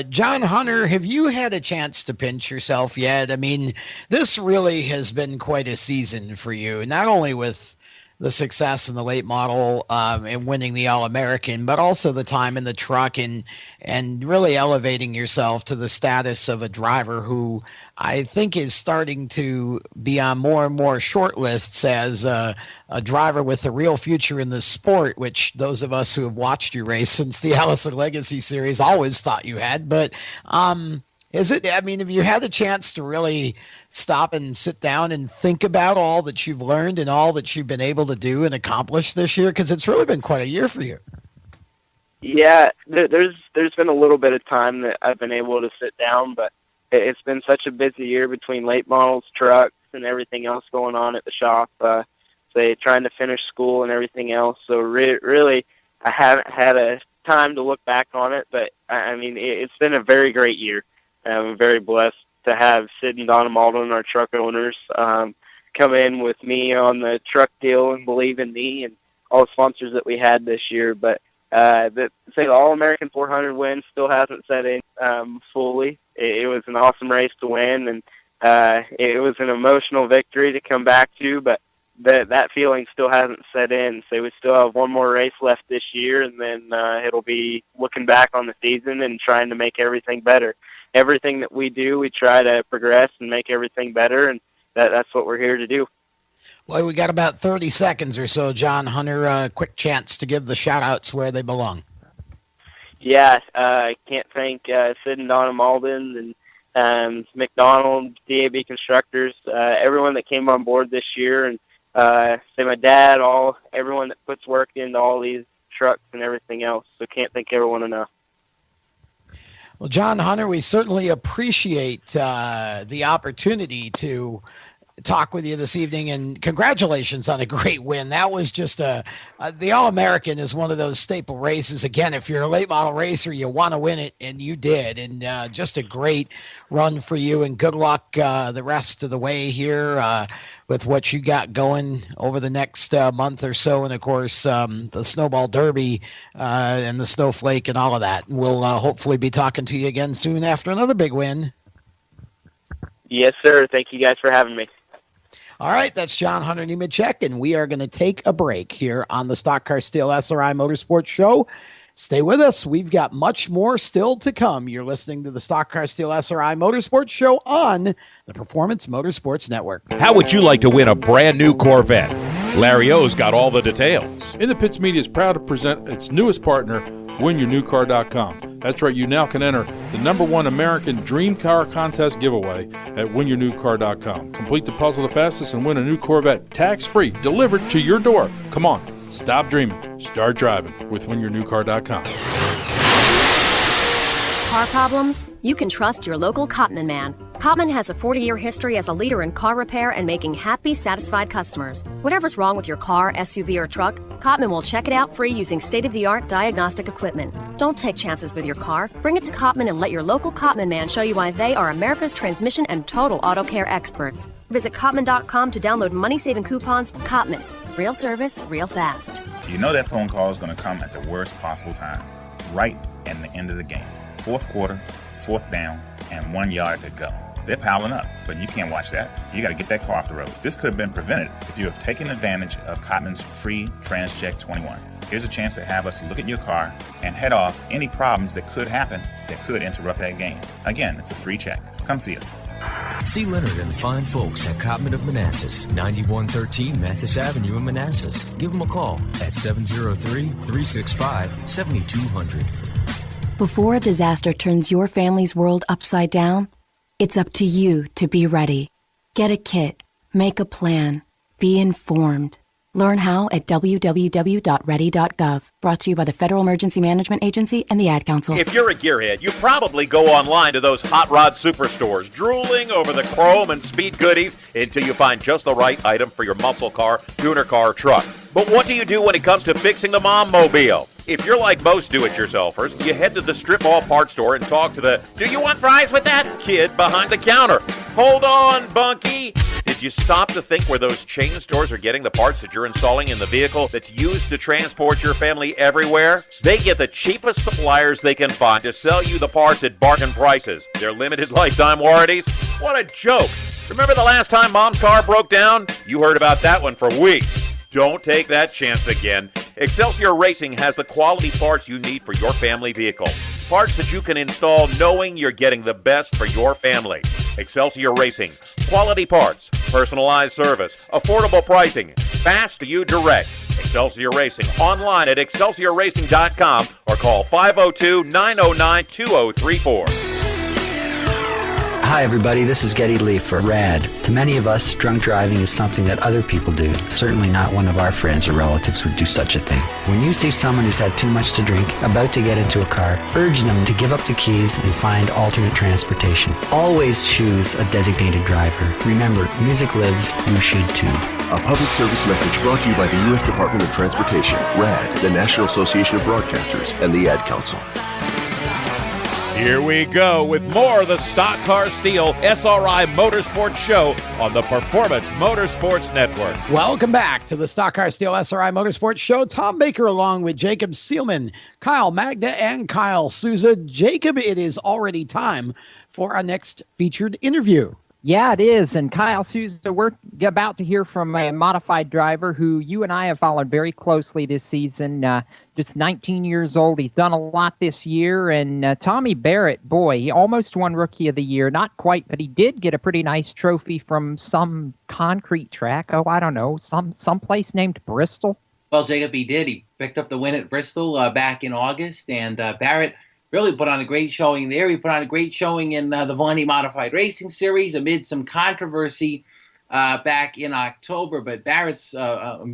John Hunter, have you had a chance to pinch yourself yet? I mean, this really has been quite a season for you, not only with the success in the late model and winning the All-American, but also the time in the truck and really elevating yourself to the status of a driver who I think is starting to be on more and more short lists as a driver with a real future in the sport, which those of us who have watched you race since the Allison Legacy Series always thought you had. But have you had a chance to really stop and sit down and think about all that you've learned and all that you've been able to do and accomplish this year? Because it's really been quite a year for you. Yeah, there's been a little bit of time that I've been able to sit down, but it's been such a busy year between late models, trucks, and everything else going on at the shop, trying to finish school and everything else. So really, I haven't had a time to look back on it, but I mean, it's been a very great year. I'm very blessed to have Sid and Donna Malden, our truck owners, come in with me on the truck deal and believe in me and all the sponsors that we had this year. But the All-American 400 win still hasn't set in fully. It was an awesome race to win, and it was an emotional victory to come back to. But that feeling still hasn't set in. So we still have one more race left this year, and then it'll be looking back on the season and trying to make everything better. Everything that we do, we try to progress and make everything better, and that's what we're here to do. Well, we got about 30 seconds or so, John Hunter. Quick chance to give the shout-outs where they belong. Yeah, I can't thank Sid and Donna Malden and McDonald, DAB Constructors, everyone that came on board this year, and say my dad, everyone that puts work into all these trucks and everything else. So can't thank everyone enough. Well, John Hunter, we certainly appreciate the opportunity to talk with you this evening, and congratulations on a great win. That was just the All-American is one of those staple races. Again, if you're a late model racer, you want to win it, and you did. And just a great run for you, and good luck the rest of the way here with what you got going over the next month or so. And of course, the Snowball Derby and the Snowflake and all of that. And we'll hopefully be talking to you again soon after another big win. Yes, sir. Thank you guys for having me. All right, that's John Hunter Nemechek, and we are going to take a break here on the Stock Car Steel SRI Motorsports Show. Stay with us. We've got much more still to come. You're listening to the Stock Car Steel SRI Motorsports Show on the Performance Motorsports Network. How would you like to win a brand new Corvette? Larry O's got all the details. In the Pits Media is proud to present its newest partner, WinYourNewCar.com. That's right, you now can enter the #1 American Dream Car Contest giveaway at WinYourNewCar.com. Complete the puzzle the fastest and win a new Corvette tax-free, delivered to your door. Come on, stop dreaming, start driving with WinYourNewCar.com. Car problems? You can trust your local Cotman man. Cotman has a 40-year history as a leader in car repair and making happy, satisfied customers. Whatever's wrong with your car, SUV, or truck, Cotman will check it out free using state-of-the-art diagnostic equipment. Don't take chances with your car. Bring it to Cotman and let your local Cotman man show you why they are America's transmission and total auto care experts. Visit Cotman.com to download money-saving coupons. Cotman. Real service, real fast. You know that phone call is going to come at the worst possible time, right at the end of the game. Fourth quarter, fourth down, and 1 yard to go. They're piling up, but you can't watch that. You got to get that car off the road. This could have been prevented if you have taken advantage of Cotman's free TransCheck 21. Here's a chance to have us look at your car and head off any problems that could happen that could interrupt that game. Again, it's a free check. Come see us. See Leonard and the fine folks at Cotman of Manassas, 9113 Mathis Avenue in Manassas. Give them a call at 703-365-7200. Before a disaster turns your family's world upside down, it's up to you to be ready. Get a kit, make a plan, be informed. Learn how at www.ready.gov. Brought to you by the Federal Emergency Management Agency and the Ad Council. If you're a gearhead, you probably go online to those hot rod superstores, drooling over the chrome and speed goodies until you find just the right item for your muscle car, tuner car, or truck. But what do you do when it comes to fixing the mom mobile? If you're like most do-it-yourselfers, you head to the strip mall parts store and talk to the "Do you want fries with that?" kid behind the counter. Hold on, Bunky. Did you stop to think where those chain stores are getting the parts that you're installing in the vehicle that's used to transport your family everywhere? They get the cheapest suppliers they can find to sell you the parts at bargain prices. Their limited lifetime warranties? What a joke. Remember the last time Mom's car broke down? You heard about that one for weeks. Don't take that chance again. Excelsior Racing has the quality parts you need for your family vehicle. Parts that you can install knowing you're getting the best for your family. Excelsior Racing. Quality parts, personalized service, affordable pricing, fast to you direct. Excelsior Racing. Online at excelsiorracing.com or call 502-909-2034. Hi everybody, this is Getty Lee for RAD. To many of us, drunk driving is something that other people do. Certainly not one of our friends or relatives would do such a thing. When you see someone who's had too much to drink, about to get into a car, urge them to give up the keys and find alternate transportation. Always choose a designated driver. Remember, music lives, you should too. A public service message brought to you by the U.S. Department of Transportation, RAD, the National Association of Broadcasters, and the Ad Council. Here we go with more of the Stock Car Steel SRI Motorsports Show on the Performance Motorsports Network. Welcome back to the Stock Car Steel SRI Motorsports Show. Tom Baker along with Jacob Seelman, Kyle Magda, and Kyle Souza. Jacob, it is already time for our next featured interview. Yeah, it is. And Kyle Souza, we're about to hear from a modified driver who you and I have followed very closely this season. Just 19 years old. He's done a lot this year. And Tommy Barrett, boy, he almost won Rookie of the Year. Not quite, but he did get a pretty nice trophy from some concrete track. Oh, I don't know, some place named Bristol. Well, Jacob, he did. He picked up the win at Bristol back in August, and Barrett really put on a great showing there. He put on a great showing in the Valenti Modified Racing Series amid some controversy back in October. But Barrett's a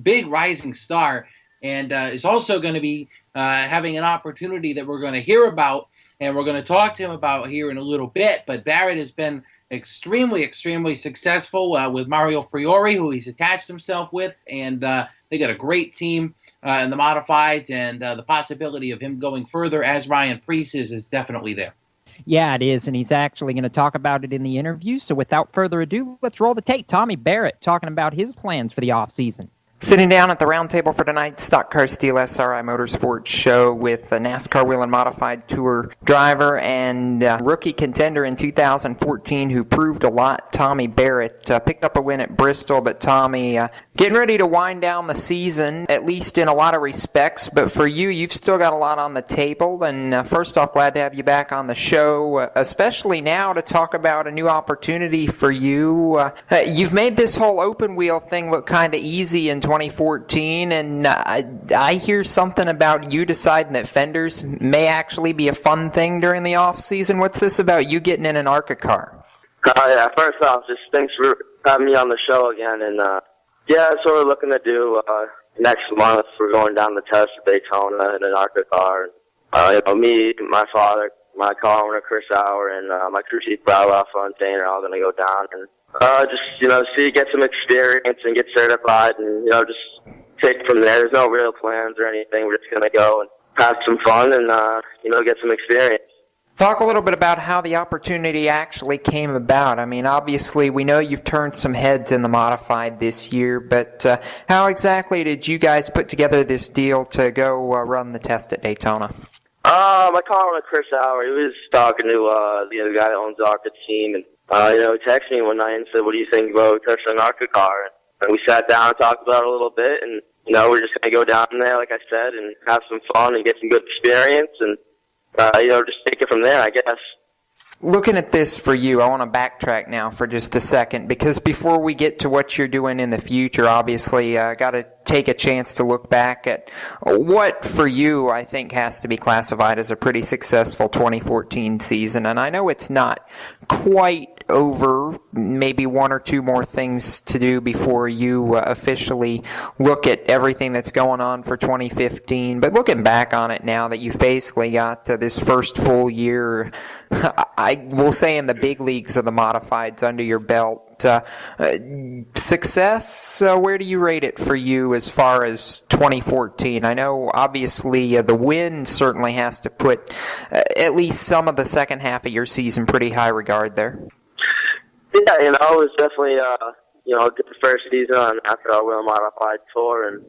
big rising star and is also going to be having an opportunity that we're going to hear about, and we're going to talk to him about here in a little bit. But Barrett has been extremely, extremely successful with Mario Fiore, who he's attached himself with, and they got a great team in the modifieds, and the possibility of him going further as Ryan Preece is definitely there. Yeah, it is, and he's actually going to talk about it in the interview. So without further ado, let's roll the tape. Tommy Barrett talking about his plans for the offseason. Sitting down at the round table for tonight's Stock Car Steel SRI Motorsports show with the NASCAR Wheel and Modified Tour driver and rookie contender in 2014 who proved a lot, Tommy Barrett. Picked up a win at Bristol, but Tommy getting ready to wind down the season, at least in a lot of respects. But for you, you've still got a lot on the table. And first off, glad to have you back on the show, especially now to talk about a new opportunity for you. You've made this whole open wheel thing look kind of easy in 2014, and I hear something about you deciding that fenders may actually be a fun thing during the off season. What's this about you getting in an ARCA car? Yeah, first off, just thanks for having me on the show again. And yeah, that's what we're looking to do next month. We're going down the test at Daytona in an ARCA car. Me, my father, my car owner Chris Auer, and my crew chief Brad LaFontaine are all going to go down and just, get some experience and get certified and, just take it from there. There's no real plans or anything. We're just going to go and have some fun and, get some experience. Talk a little bit about how the opportunity actually came about. I mean, obviously, we know you've turned some heads in the modified this year, but how exactly did you guys put together this deal to go run the test at Daytona? My car owner Chris Auer, he was talking to the guy that owns the ARCA team, and he texted me one night and said, "What do you think about testing an ARCA car?" And we sat down and talked about it a little bit, and we're just going to go down there, like I said, and have some fun and get some good experience, and just take it from there, I guess. Looking at this for you, I want to backtrack now for just a second, because before we get to what you're doing in the future, obviously, got to take a chance to look back at what, for you, I think has to be classified as a pretty successful 2014 season. And I know it's not quite over, maybe one or two more things to do before you officially look at everything that's going on for 2015. But looking back on it now that you've basically got this first full year, I will say in the big leagues of the modifieds under your belt, success, where do you rate it for you as far as 2014? I know obviously the win certainly has to put at least some of the second half of your season pretty high regard there. Yeah, it was definitely, the first season on after our Wheel Modified Tour, and,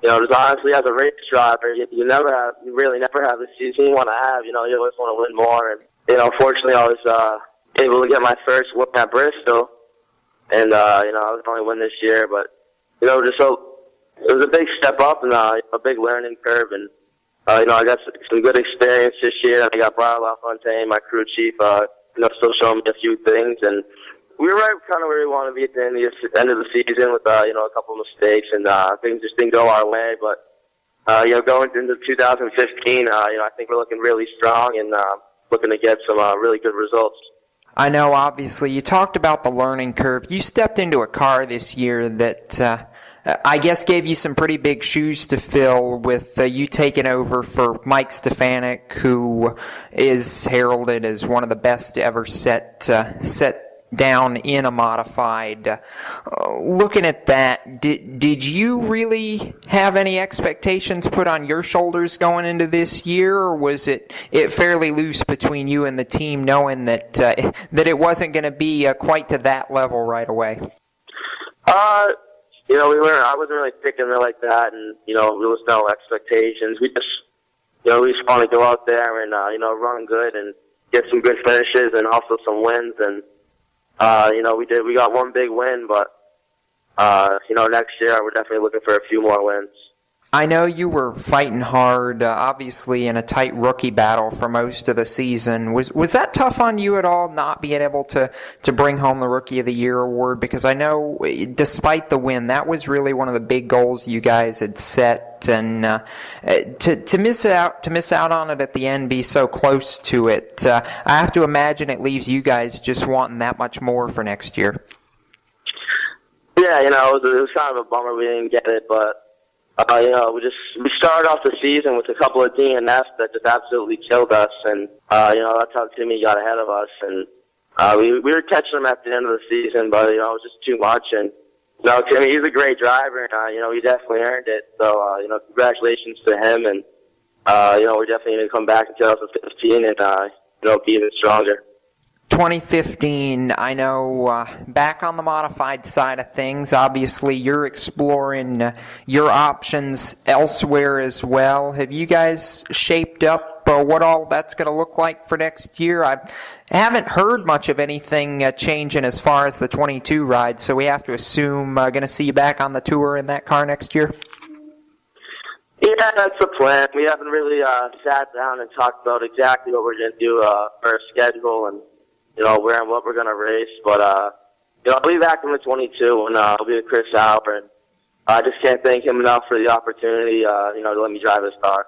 just honestly, as a race driver, you really never have the season you want to have, you always want to win more, and, fortunately, I was, able to get my first win at Bristol, and, I was only win this year, but, it was a big step up and, a big learning curve, and, I got some good experience this year, and I got Brad LaFontaine, my crew chief, still showing me a few things, and we were right kind of where we want to be at the end of the season with, a couple of mistakes, and things just didn't go our way. But, going into 2015, I think we're looking really strong and looking to get some really good results. I know, obviously, you talked about the learning curve. You stepped into a car this year that I guess gave you some pretty big shoes to fill with you taking over for Mike Stefanik, who is heralded as one of the best to ever set down in a modified. Looking at that, did you really have any expectations put on your shoulders going into this year, or was it fairly loose between you and the team, knowing that it wasn't going to be quite to that level right away? I wasn't really thinking it like that, and there was no expectations. We just, we just want to go out there and run good and get some good finishes and also some wins, and We got one big win, but next year we're definitely looking for a few more wins. I know you were fighting hard, obviously, in a tight rookie battle for most of the season. Was that tough on you at all, not being able to bring home the Rookie of the Year award? Because I know, despite the win, that was really one of the big goals you guys had set, and to miss out on it at the end, be so close to it, I have to imagine it leaves you guys just wanting that much more for next year. Yeah, it was kind of a bummer we didn't get it, but. We started off the season with a couple of DNFs that just absolutely killed us, and that's how Timmy got ahead of us, and we were catching him at the end of the season, but it was just too much. And Timmy, he's a great driver, and he definitely earned it. So congratulations to him, and we're definitely going to come back in 2015 and be even stronger. 2015, I know, back on the modified side of things, obviously you're exploring your options elsewhere as well. Have you guys shaped up what all that's going to look like for next year? I haven't heard much of anything changing as far as the 22 ride, so we have to assume going to see you back on the tour in that car next year? Yeah, that's the plan. We haven't really sat down and talked about exactly what we're going to do for our schedule and where and what we're going to race. But, I'll be back in the 22 and I'll be with Chris Albert. And I just can't thank him enough for the opportunity, to let me drive his car.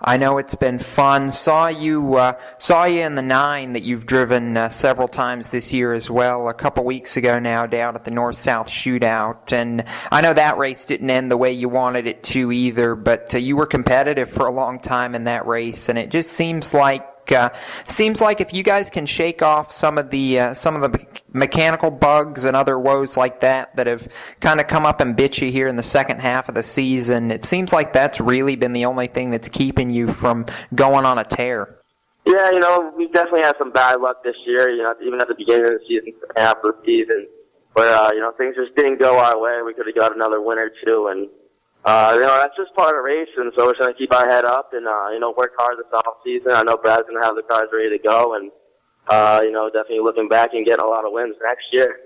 I know it's been fun. Saw you in the 9 that you've driven several times this year as well, a couple weeks ago now, down at the North-South Shootout. And I know that race didn't end the way you wanted it to either, but you were competitive for a long time in that race, and it just seems like if you guys can shake off some of the mechanical bugs and other woes like that have kind of come up and bit you here in the second half of the season, it seems like that's really been the only thing that's keeping you from going on a tear. Yeah, we definitely had some bad luck this year, even at the beginning of the season, half of the season, where, things just didn't go our way. We could have got another win or two, and that's just part of the race, and so we're trying to keep our head up and, work hard this off season. I know Brad's going to have the cars ready to go, and, definitely looking back and getting a lot of wins next year.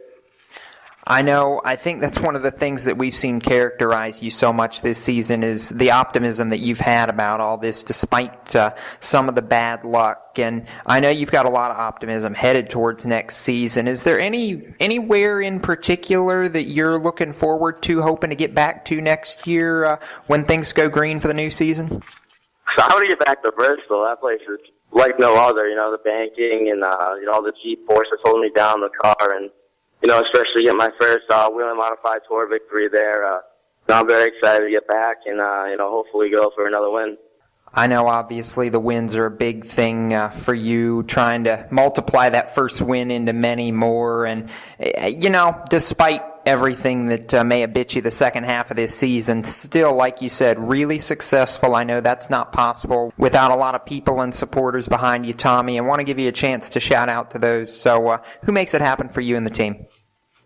I think that's one of the things that we've seen characterize you so much this season is the optimism that you've had about all this despite some of the bad luck. And I know you've got a lot of optimism headed towards next season. Is there anywhere in particular that you're looking forward to, hoping to get back to next year when things go green for the new season? So I want to get back to Bristol. That place is like no other, the banking and, all the G-force that's holding me down the car, and especially get my first wheel modified tour victory there. I'm very excited to get back and, hopefully go for another win. I know obviously the wins are a big thing for you, trying to multiply that first win into many more. And, despite everything that may have bit you the second half of this season, still, like you said, really successful. I know that's not possible without a lot of people and supporters behind you, Tommy. I want to give you a chance to shout out to those. So who makes it happen for you and the team?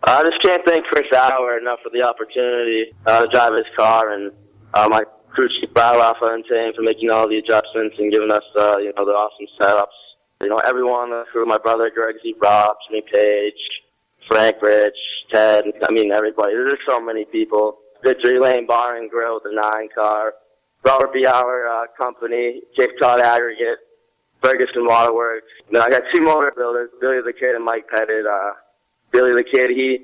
I just can't thank Chris Auer enough for the opportunity to drive his car, and my crew chief Brad and team for making all the adjustments and giving us the awesome setups. Everyone on the crew, my brother Greg Z. Rob, Jimmy Page, Frank Rich, Ted, everybody. There's so many people. Victory Lane Bar and Grill, the 9 car, Robert B. Auer Company, Cape Cod Aggregate, Ferguson Waterworks. I got 2 motor builders, Billy the Kid and Mike Pettit. Billy the Kid, he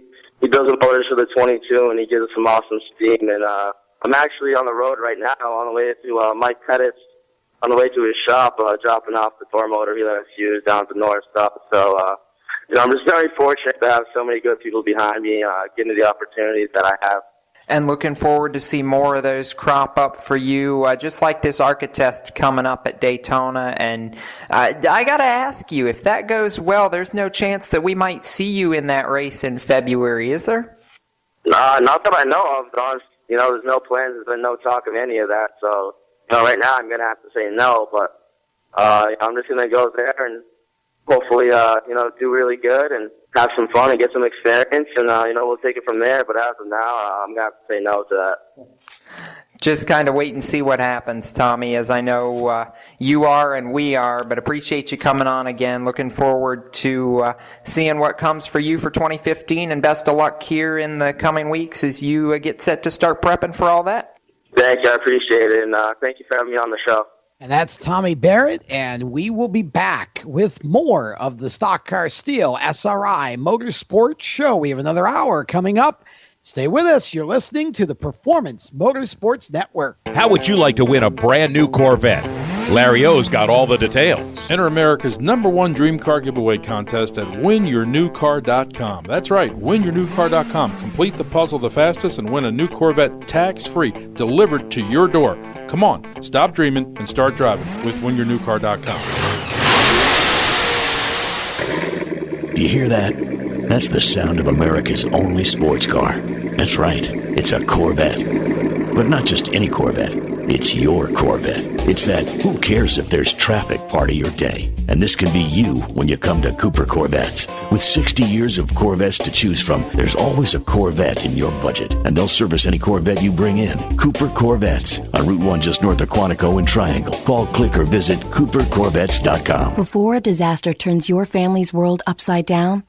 builds the motors for the 22, and he gives us some awesome steam. And I'm actually on the road right now on the way to Mike Pettit's, on the way to his shop, dropping off the door motor he let us use down at the North Stop. So, I'm just very fortunate to have so many good people behind me, getting the opportunities that I have. And looking forward to see more of those crop up for you, just like this ARCA test coming up at Daytona. And I got to ask you, if that goes well, there's no chance that we might see you in that race in February, is there? Not that I know of. There's no plans. There's been no talk of any of that. So, right now I'm going to have to say no. But I'm just going to go there and hopefully, do really good and have some fun and get some experience, and, we'll take it from there. But as of now, I'm going to have to say no to that. just kind of wait and see what happens, Tommy, as I know you are and we are, but appreciate you coming on again. Looking forward to seeing what comes for you for 2015, and best of luck here in the coming weeks as you get set to start prepping for all that. Thank you. I appreciate it, and thank you for having me on the show. And that's Tommy Barrett, and we will be back with more of the Stock Car Steel SRI Motorsports Show. We have another hour coming up. Stay with us. You're listening to the Performance Motorsports Network. How would you like to win a brand new Corvette? Larry O's got all the details. Enter America's #1 dream car giveaway contest at winyournewcar.com. That's right, winyournewcar.com. Complete the puzzle the fastest and win a new Corvette tax-free, delivered to your door. Come on, stop dreaming and start driving with winyournewcar.com. Do you hear that? That's the sound of America's only sports car. That's right, it's a Corvette. But not just any Corvette. It's your Corvette. It's that who cares if there's traffic part of your day. And this can be you when you come to Cooper Corvettes. With 60 years of Corvettes to choose from, there's always a Corvette in your budget. And they'll service any Corvette you bring in. Cooper Corvettes on Route 1 just north of Quantico and Triangle. Call, click, or visit CooperCorvettes.com. Before a disaster turns your family's world upside down,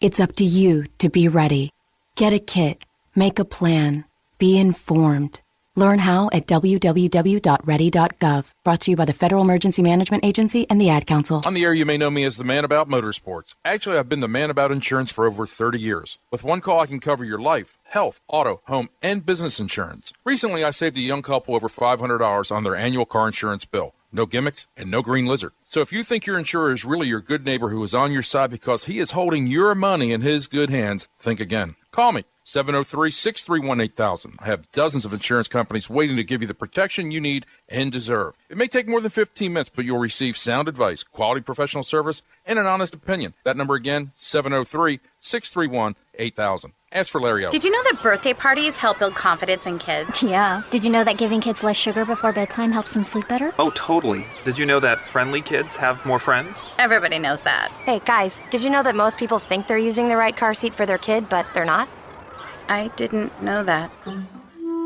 it's up to you to be ready. Get a kit. Make a plan. Be informed. Learn how at www.ready.gov. Brought to you by the Federal Emergency Management Agency and the Ad Council. On the air, you may know me as the man about motorsports. Actually, I've been the man about insurance for over 30 years. With one call, I can cover your life, health, auto, home, and business insurance. Recently, I saved a young couple over $500 on their annual car insurance bill. No gimmicks and no green lizard. So if you think your insurer is really your good neighbor who is on your side because he is holding your money in his good hands, think again. Call me. 703-631-8000. I have dozens of insurance companies waiting to give you the protection you need and deserve. It may take more than 15 minutes, but you'll receive sound advice, quality professional service, and an honest opinion. That number again, 703-631-8000. Ask for Larry O. Did you know that birthday parties help build confidence in kids? Yeah. Did you know that giving kids less sugar before bedtime helps them sleep better? Oh, totally. Did you know that friendly kids have more friends? Everybody knows that. Hey, guys, did you know that most people think they're using the right car seat for their kid, but they're not? I didn't know that.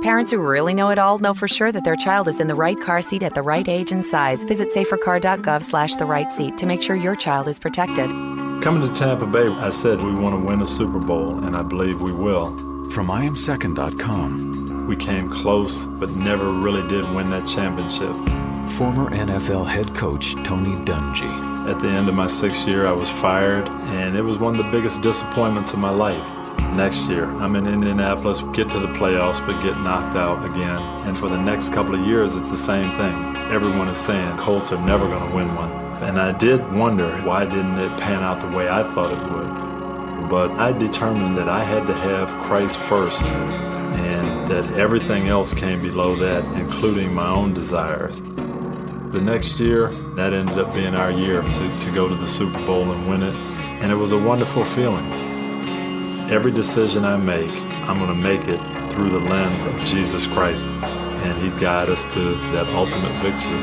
Parents who really know it all know for sure that their child is in the right car seat at the right age and size. Visit safercar.gov/the right seat to make sure your child is protected. Coming to Tampa Bay, I said we want to win a Super Bowl, and I believe we will. From IamSecond.com. We came close, but never really did win that championship. Former NFL head coach Tony Dungy. At the end of my 6th year, I was fired, and it was one of the biggest disappointments of my life. Next year, I'm in Indianapolis, get to the playoffs, but get knocked out again. And for the next couple of years, it's the same thing. Everyone is saying Colts are never going to win one. And I did wonder, why didn't it pan out the way I thought it would? But I determined that I had to have Christ first, and that everything else came below that, including my own desires. The next year, that ended up being our year to go to the Super Bowl and win it. And it was a wonderful feeling. Every decision I make, I'm going to make it through the lens of Jesus Christ, and He'd guide us to that ultimate victory.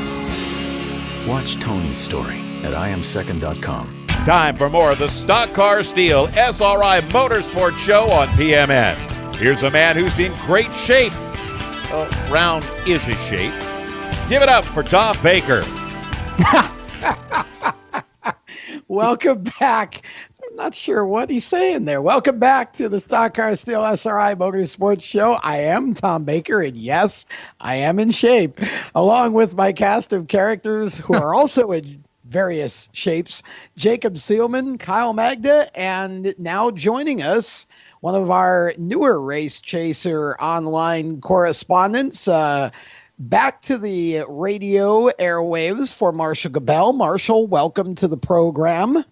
Watch Tony's story at IamSecond.com. Time for more of the Stock Car Steel SRI Motorsports Show on PMN. Here's a man who's in great shape. Round-ish shape. Give it up for Tom Baker. Welcome back. I'm not sure what he's saying there. Welcome back to the Stock Car Steel SRI Motorsports Show. I am Tom Baker, and yes, I am in shape, along with my cast of characters who are also in various shapes. Jacob Seelman, Kyle Magda, and now joining us, one of our newer Race Chaser online correspondents, back to the radio airwaves for Marshall Gabel. Marshall, welcome to the program.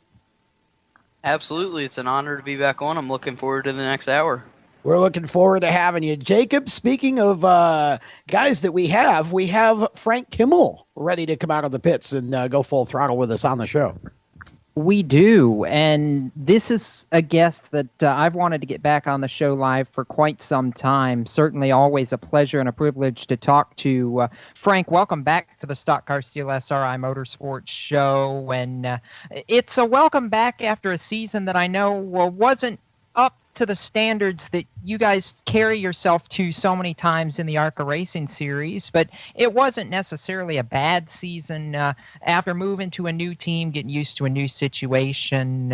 Absolutely. It's an honor to be back on. I'm looking forward to the next hour. We're looking forward to having you. Jacob, speaking of guys that we have Frank Kimmel ready to come out of the pits and go full throttle with us on the show. We do, and this is a guest that I've wanted to get back on the show live for quite some time. Certainly always a pleasure and a privilege to talk to Frank. Welcome back to the Stock Car Steel SRI Motorsports Show, and it's a welcome back after a season that I know wasn't up to the standards that you guys carry yourself to so many times in the ARCA Racing Series, but it wasn't necessarily a bad season after moving to a new team, getting used to a new situation.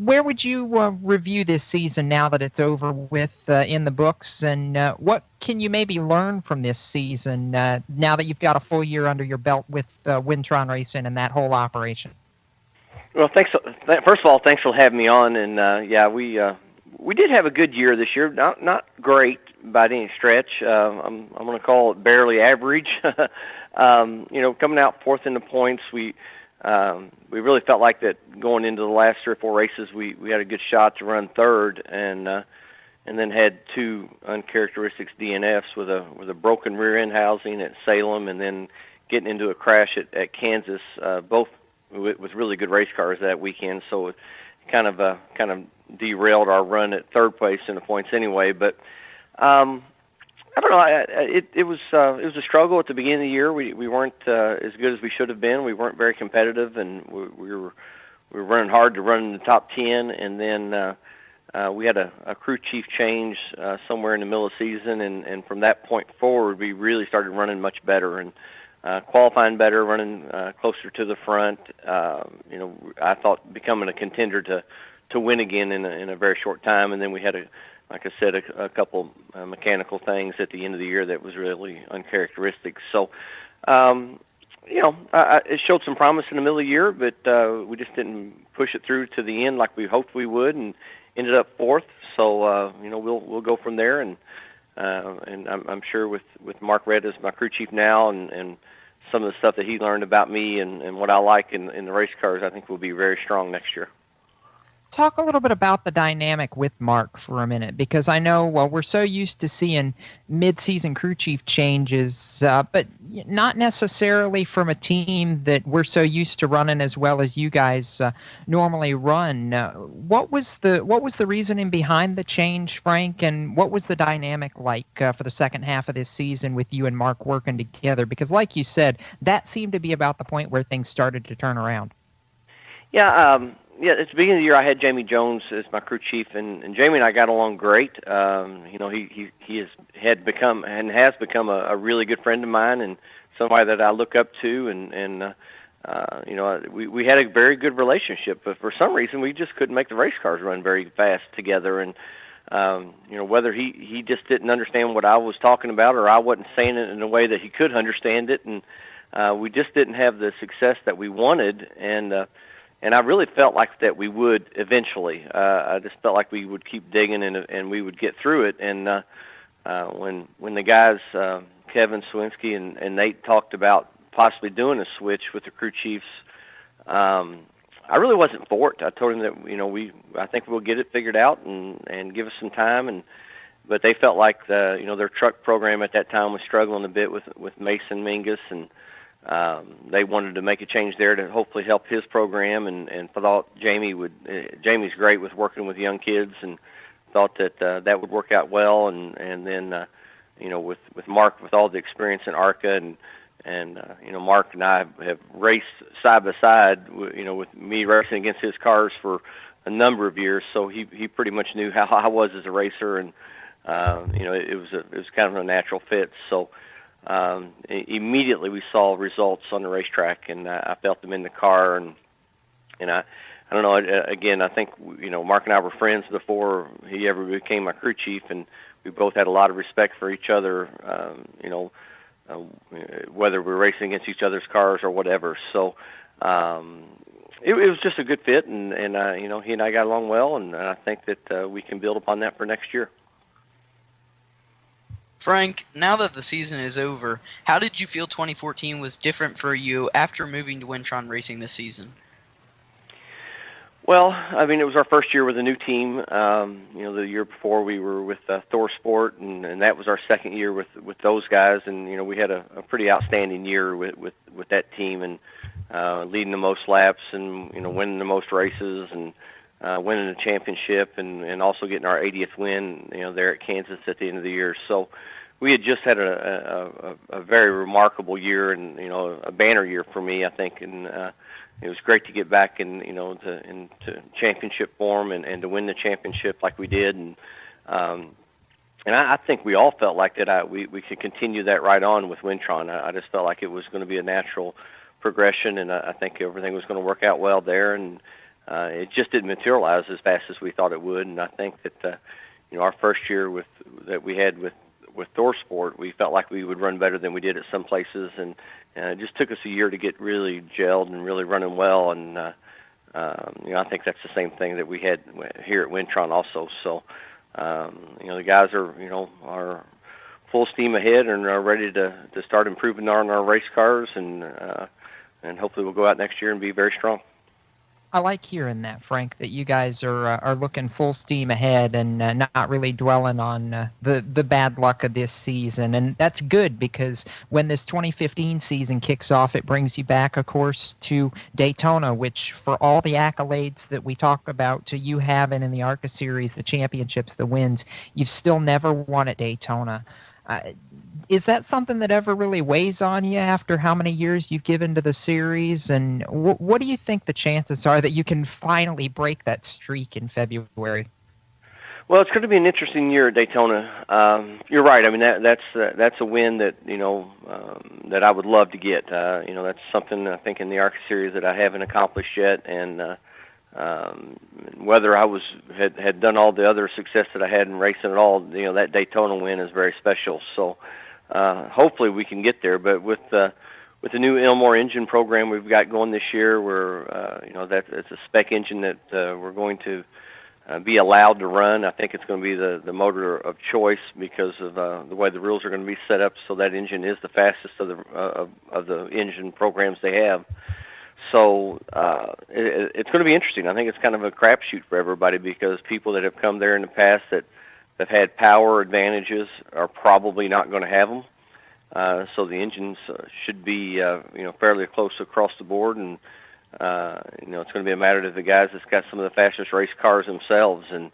Where would you review this season now that it's over with in the books, and what can you maybe learn from this season now that you've got a full year under your belt with Wintron Racing and that whole operation? Well, thanks. First of all, thanks for having me on. And yeah, we did have a good year this year. Not great by any stretch. I'm going to call it barely average. Coming out fourth in the points, we really felt like that going into the last 3 or 4 races, we had a good shot to run third, and then had 2 uncharacteristic DNFs with a broken rear end housing at Salem, and then getting into a crash at Kansas. Both with really good race cars that weekend, so it kind of derailed our run at third place in the points anyway. But I don't know. It was a struggle at the beginning of the year. We weren't as good as we should have been. We weren't very competitive, and we were running hard to run in the top 10. And then we had a crew chief change somewhere in the middle of the season, and from that point forward, we really started running much better and qualifying better, running closer to the front. I thought becoming a contender to win again in a very short time, and then we had like I said, a couple mechanical things at the end of the year that was really uncharacteristic. So, it showed some promise in the middle of the year, but we just didn't push it through to the end like we hoped we would, and ended up fourth. So, we'll go from there, and I'm sure with Mark Redd as my crew chief now, and some of the stuff that he learned about me and what I like in the race cars, I think we'll be very strong next year. Talk a little bit about the dynamic with Mark for a minute, because I know we're so used to seeing mid-season crew chief changes, but not necessarily from a team that we're so used to running as well as you guys normally run. What was the reasoning behind the change, Frank, and what was the dynamic like for the second half of this season with you and Mark working together? Because like you said, that seemed to be about the point where things started to turn around. Yeah, at the beginning of the year, I had Jamie Jones as my crew chief, and Jamie and I got along great. He has become a really good friend of mine, and somebody that I look up to, and we had a very good relationship. But for some reason, we just couldn't make the race cars run very fast together, and whether he just didn't understand what I was talking about, or I wasn't saying it in a way that he could understand it, and we just didn't have the success that we wanted, and I really felt like that we would eventually. I just felt like we would keep digging and we would get through it. And when the guys, Kevin Swinski and Nate, talked about possibly doing a switch with the crew chiefs, I really wasn't for it. I told them that I think we'll get it figured out and give us some time. But they felt like their truck program at that time was struggling a bit with Mason Mingus, and they wanted to make a change there to hopefully help his program, and thought Jamie's great with working with young kids, and thought that that would work out well. And then with Mark, with all the experience in ARCA, and Mark and I have raced side by side, with me racing against his cars for a number of years, so he pretty much knew how I was as a racer, and it was kind of a natural fit. So immediately we saw results on the racetrack, and I felt them in the car, and I don't know, again, I think Mark and I were friends before he ever became my crew chief, and we both had a lot of respect for each other, whether we were racing against each other's cars or whatever. So it was just a good fit, and he and I got along well, and I think that we can build upon that for next year. Frank, now that the season is over, how did you feel 2014 was different for you after moving to Wintron Racing this season? Well, I mean, it was our first year with a new team. The year before we were with Thor Sport, and that was our second year with those guys. And we had a pretty outstanding year with that team, and leading the most laps, and winning the most races, and winning the championship, and also getting our 80th win, there at Kansas at the end of the year. So we had just had a very remarkable year, and a banner year for me, I think. And it was great to get back into championship form and to win the championship like we did. And I think we all felt like that we could continue that right on with Wintron. I just felt like it was going to be a natural progression, and I think everything was going to work out well there. And it just didn't materialize as fast as we thought it would. And I think that our first year that we had with ThorSport, we felt like we would run better than we did at some places, and it just took us a year to get really gelled and really running well. And I think that's the same thing that we had here at Wintron also. So the guys are full steam ahead and are ready to start improving on our race cars, and hopefully we'll go out next year and be very strong. I like hearing that, Frank, that you guys are looking full steam ahead and not really dwelling on the bad luck of this season. And that's good, because when this 2015 season kicks off, it brings you back, of course, to Daytona, which, for all the accolades that we talk about to you having in the ARCA series, the championships, the wins, you've still never won at Daytona. Is that something that ever really weighs on you after how many years you've given to the series? And what do you think the chances are that you can finally break that streak in February? Well, it's going to be an interesting year at Daytona. You're right. I mean, that's a win that that I would love to get. That's something I think in the ARCA series that I haven't accomplished yet, and whether I had done all the other success that I had in racing at all, that Daytona win is very special. So hopefully we can get there. But with the new Elmore engine program we've got going this year, where it's a spec engine that we're going to be allowed to run. I think it's going to be the motor of choice because of the way the rules are going to be set up. So that engine is the fastest of the engine programs they have. So it's going to be interesting. I think it's kind of a crapshoot for everybody, because people that have come there in the past that have had power advantages are probably not going to have them. So the engines should be fairly close across the board, and it's going to be a matter of the guys that's got some of the fastest race cars themselves. And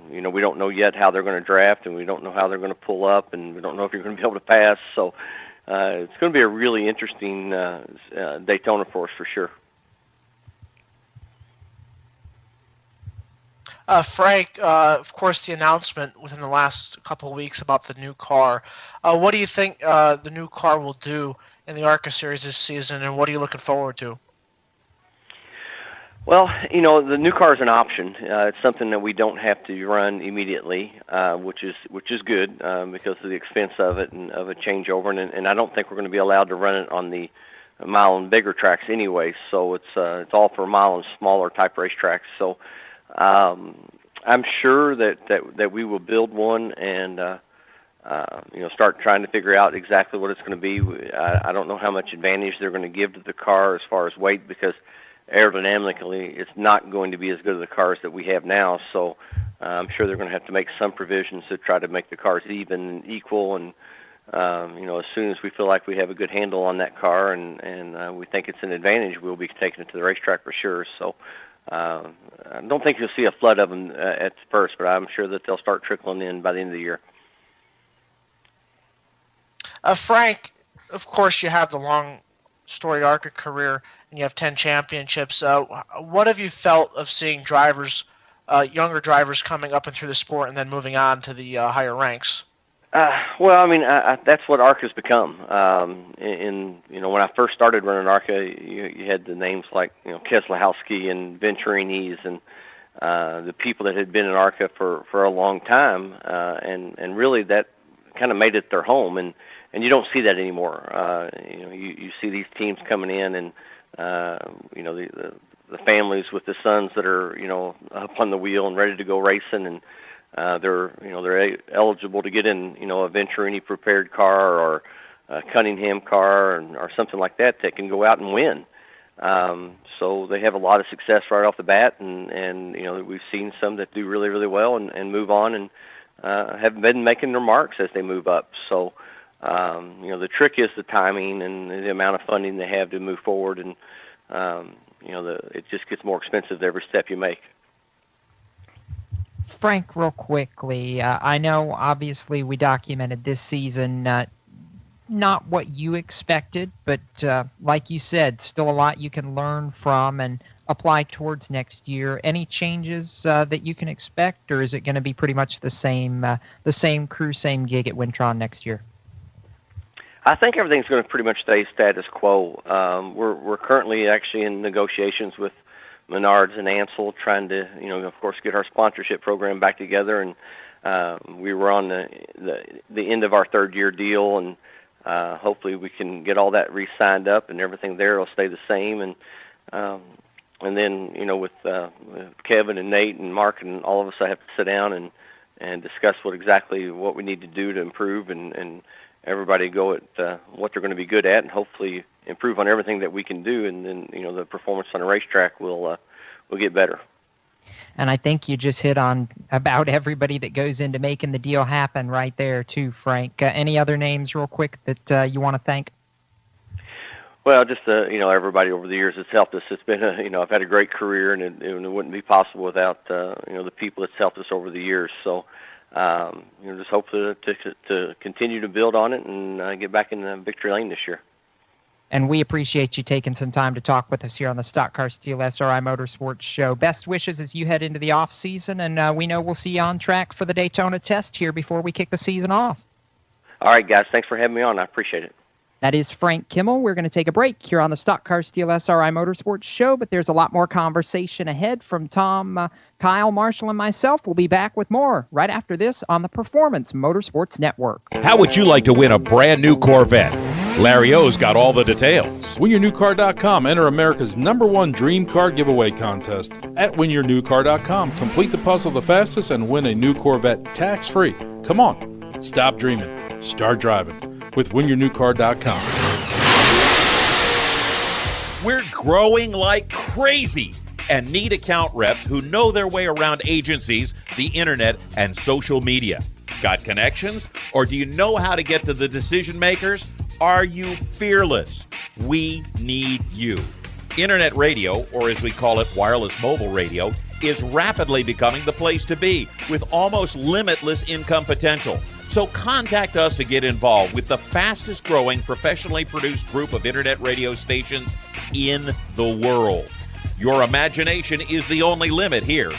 we don't know yet how they're going to draft, and we don't know how they're going to pull up, and we don't know if you're going to be able to pass. So it's going to be a really interesting Daytona for us for sure. Frank, of course, the announcement within the last couple of weeks about the new car. What do you think the new car will do in the ARCA series this season, and what are you looking forward to? Well, the new car is an option. It's something that we don't have to run immediately, which is good because of the expense of it and of a changeover. And I don't think we're going to be allowed to run it on the mile and bigger tracks anyway. So it's all for mile and smaller type racetracks. So I'm sure that we will build one and start trying to figure out exactly what it's going to be. I don't know how much advantage they're going to give to the car as far as weight, because aerodynamically it's not going to be as good as the cars that we have now. So I'm sure they're going to have to make some provisions to try to make the cars even and equal. And as soon as we feel like we have a good handle on that car and we think it's an advantage, we'll be taking it to the racetrack for sure. So I don't think you'll see a flood of them at first, but I'm sure that they'll start trickling in by the end of the year. Frank, of course, you have the long storied ARCA career, and you have 10 championships. What have you felt of seeing drivers, younger drivers, coming up and through the sport and then moving on to the higher ranks? Well, I mean, that's what ARCA's become. When I first started running ARCA, you had the names like Keselowski and Venturinis and the people that had been in ARCA for a long time, and really that kind of made it their home. And you don't see that anymore. You see these teams coming in, and the families with the sons that are up on the wheel and ready to go racing, and they're eligible to get in a Venturini prepared car or a Cunningham car or something like that can go out and win. So they have a lot of success right off the bat, and we've seen some that do really, really well and move on and have been making their marks as they move up. So the trick is the timing and the amount of funding they have to move forward, and it just gets more expensive every step you make. Frank, real quickly, I know obviously we documented this season not what you expected, but like you said, still a lot you can learn from and apply towards next year. Any changes that you can expect, or is it going to be pretty much the same crew, same gig at Wintron next year? I think everything's going to pretty much stay status quo. We're currently actually in negotiations with Menards and Ansel, trying to, of course, get our sponsorship program back together. And we were on the end of our third-year deal, and hopefully we can get all that re-signed up, and everything there will stay the same. And then, with Kevin and Nate and Mark and all of us, I have to sit down and discuss what we need to do to improve, and everybody go at what they're going to be good at, and hopefully improve on everything that we can do. And then, the performance on the racetrack will get better. And I think you just hit on about everybody that goes into making the deal happen right there too, Frank. Any other names real quick that you want to thank? Well, just everybody over the years that's helped us. It's been I've had a great career, and it wouldn't be possible without the people that's helped us over the years. So just hope to continue to build on it and get back in the victory lane this year. And we appreciate you taking some time to talk with us here on the Stock Car Steel SRI Motorsports Show. Best wishes as you head into the off season, and we know we'll see you on track for the Daytona test here before we kick the season off. All right, guys. Thanks for having me on. I appreciate it. That is Frank Kimmel. We're going to take a break here on the Stock Car Steel SRI Motorsports Show, but there's a lot more conversation ahead from Tom, Kyle, Marshall, and myself. We'll be back with more right after this on the Performance Motorsports Network. How would you like to win a brand new Corvette? Larry O's got all the details. WinYourNewCar.com. Enter America's #1 dream car giveaway contest. At WinYourNewCar.com, complete the puzzle the fastest and win a new Corvette tax-free. Come on, stop dreaming, start driving with WinYourNewCar.com. We're growing like crazy and need account reps who know their way around agencies, the internet, and social media. Got connections? Or do you know how to get to the decision makers? Are you fearless? We need you. Internet radio, or as we call it, wireless mobile radio, is rapidly becoming the place to be with almost limitless income potential. So contact us to get involved with the fastest growing professionally produced group of internet radio stations in the world. Your imagination is the only limit here.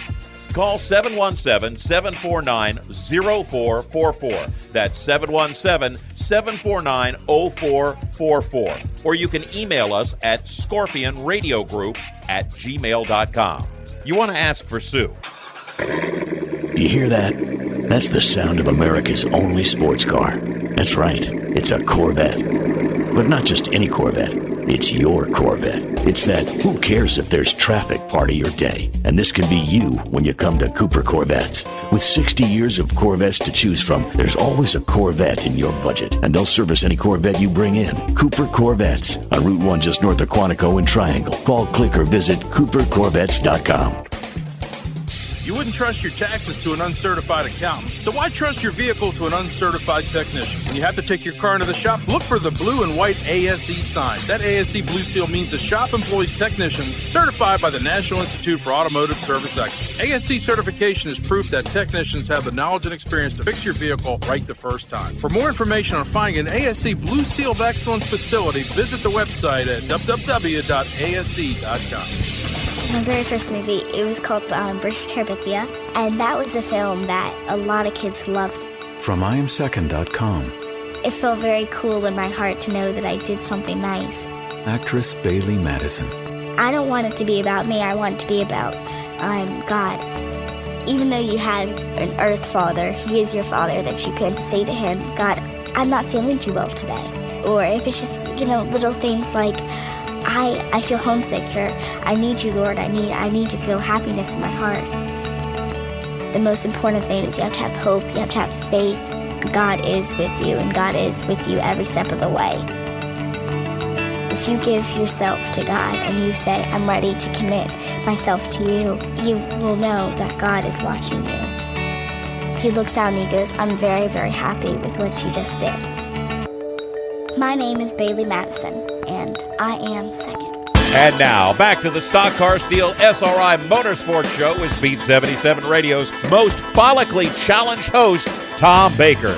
Call 717-749-0444. That's 717-749-0444. Or you can email us at scorpionradiogroup@gmail.com. You want to ask for Sue. You hear that? That's the sound of America's only sports car. That's right. It's a Corvette. But not just any Corvette. It's your Corvette. It's that who cares if there's traffic part of your day. And this can be you when you come to Cooper Corvettes. With 60 years of Corvettes to choose from, there's always a Corvette in your budget. And they'll service any Corvette you bring in. Cooper Corvettes on Route 1 just north of Quantico and Triangle. Call, click, or visit CooperCorvettes.com. You wouldn't trust your taxes to an uncertified accountant, so why trust your vehicle to an uncertified technician? When you have to take your car into the shop, look for the blue and white ASE sign. That ASE blue seal means the shop employs technicians certified by the National Institute for Automotive Service Excellence. ASE certification is proof that technicians have the knowledge and experience to fix your vehicle right the first time. For more information on finding an ASE Blue Seal of Excellence facility, visit the website at www.ase.com. My very first movie, it was called British Terabithia, and that was a film that a lot of kids loved. From IamSecond.com. It felt very cool in my heart to know that I did something nice. Actress Bailey Madison. I don't want it to be about me, I want it to be about God. Even though you have an earth father, he is your father, that you can say to him, God, I'm not feeling too well today. Or if it's just, little things like, I feel homesick, or I need you, Lord. I need to feel happiness in my heart. The most important thing is you have to have hope. You have to have faith. God is with you, and God is with you every step of the way. If you give yourself to God and you say, I'm ready to commit myself to you, you will know that God is watching you. He looks out and he goes, I'm very, very happy with what you just did. My name is Bailey Madison, and I am second. And now, back to the Stock Car Steel SRI Motorsports Show with Speed 77 Radio's most follically challenged host, Tom Baker.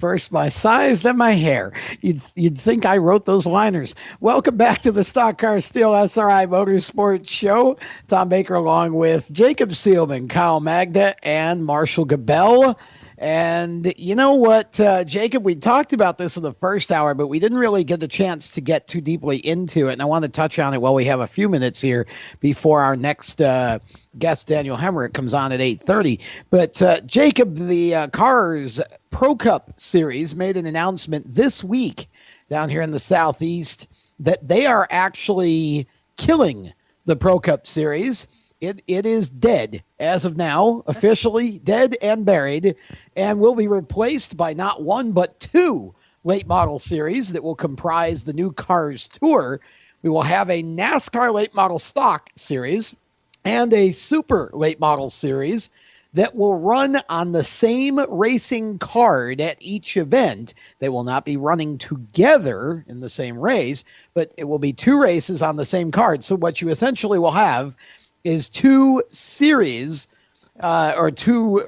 First my size, then my hair. You'd think I wrote those liners. Welcome back to the Stock Car Steel SRI Motorsports Show. Tom Baker along with Jacob Seelman, Kyle Magda, and Marshall Gabel. And you know what, Jacob, we talked about this in the first hour, but we didn't really get the chance to get too deeply into it. And I want to touch on it while we have a few minutes here before our next guest, Daniel Hemrick, comes on at 8:30. But Jacob, the Cars Pro Cup Series made an announcement this week down here in the Southeast that they are actually killing the Pro Cup Series. It is dead as of now, officially dead and buried, and will be replaced by not one but two late model series that will comprise the new Cars Tour. We will have a NASCAR late model stock series and a super late model series that will run on the same racing card at each event. They will not be running together in the same race, but it will be two races on the same card. So what you essentially will have is two series or two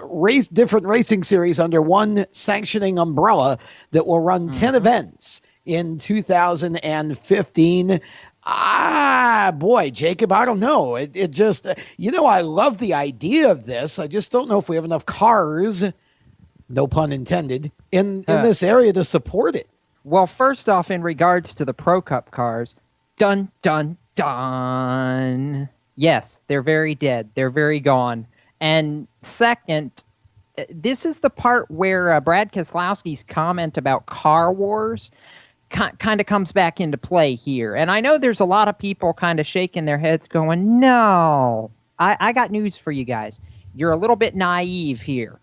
different racing series under one sanctioning umbrella that will run 10 events in 2015. Boy, Jacob, I don't know. It just, I love the idea of this. I just don't know if we have enough cars, no pun intended, in this area to support it. Well, first off, in regards to the Pro Cup cars, dun, dun, dun. Yes, they're very dead. They're very gone. And second, this is the part where Brad Keselowski's comment about Car Wars kind of comes back into play here. And I know there's a lot of people kind of shaking their heads going, no, I got news for you guys. You're a little bit naive here.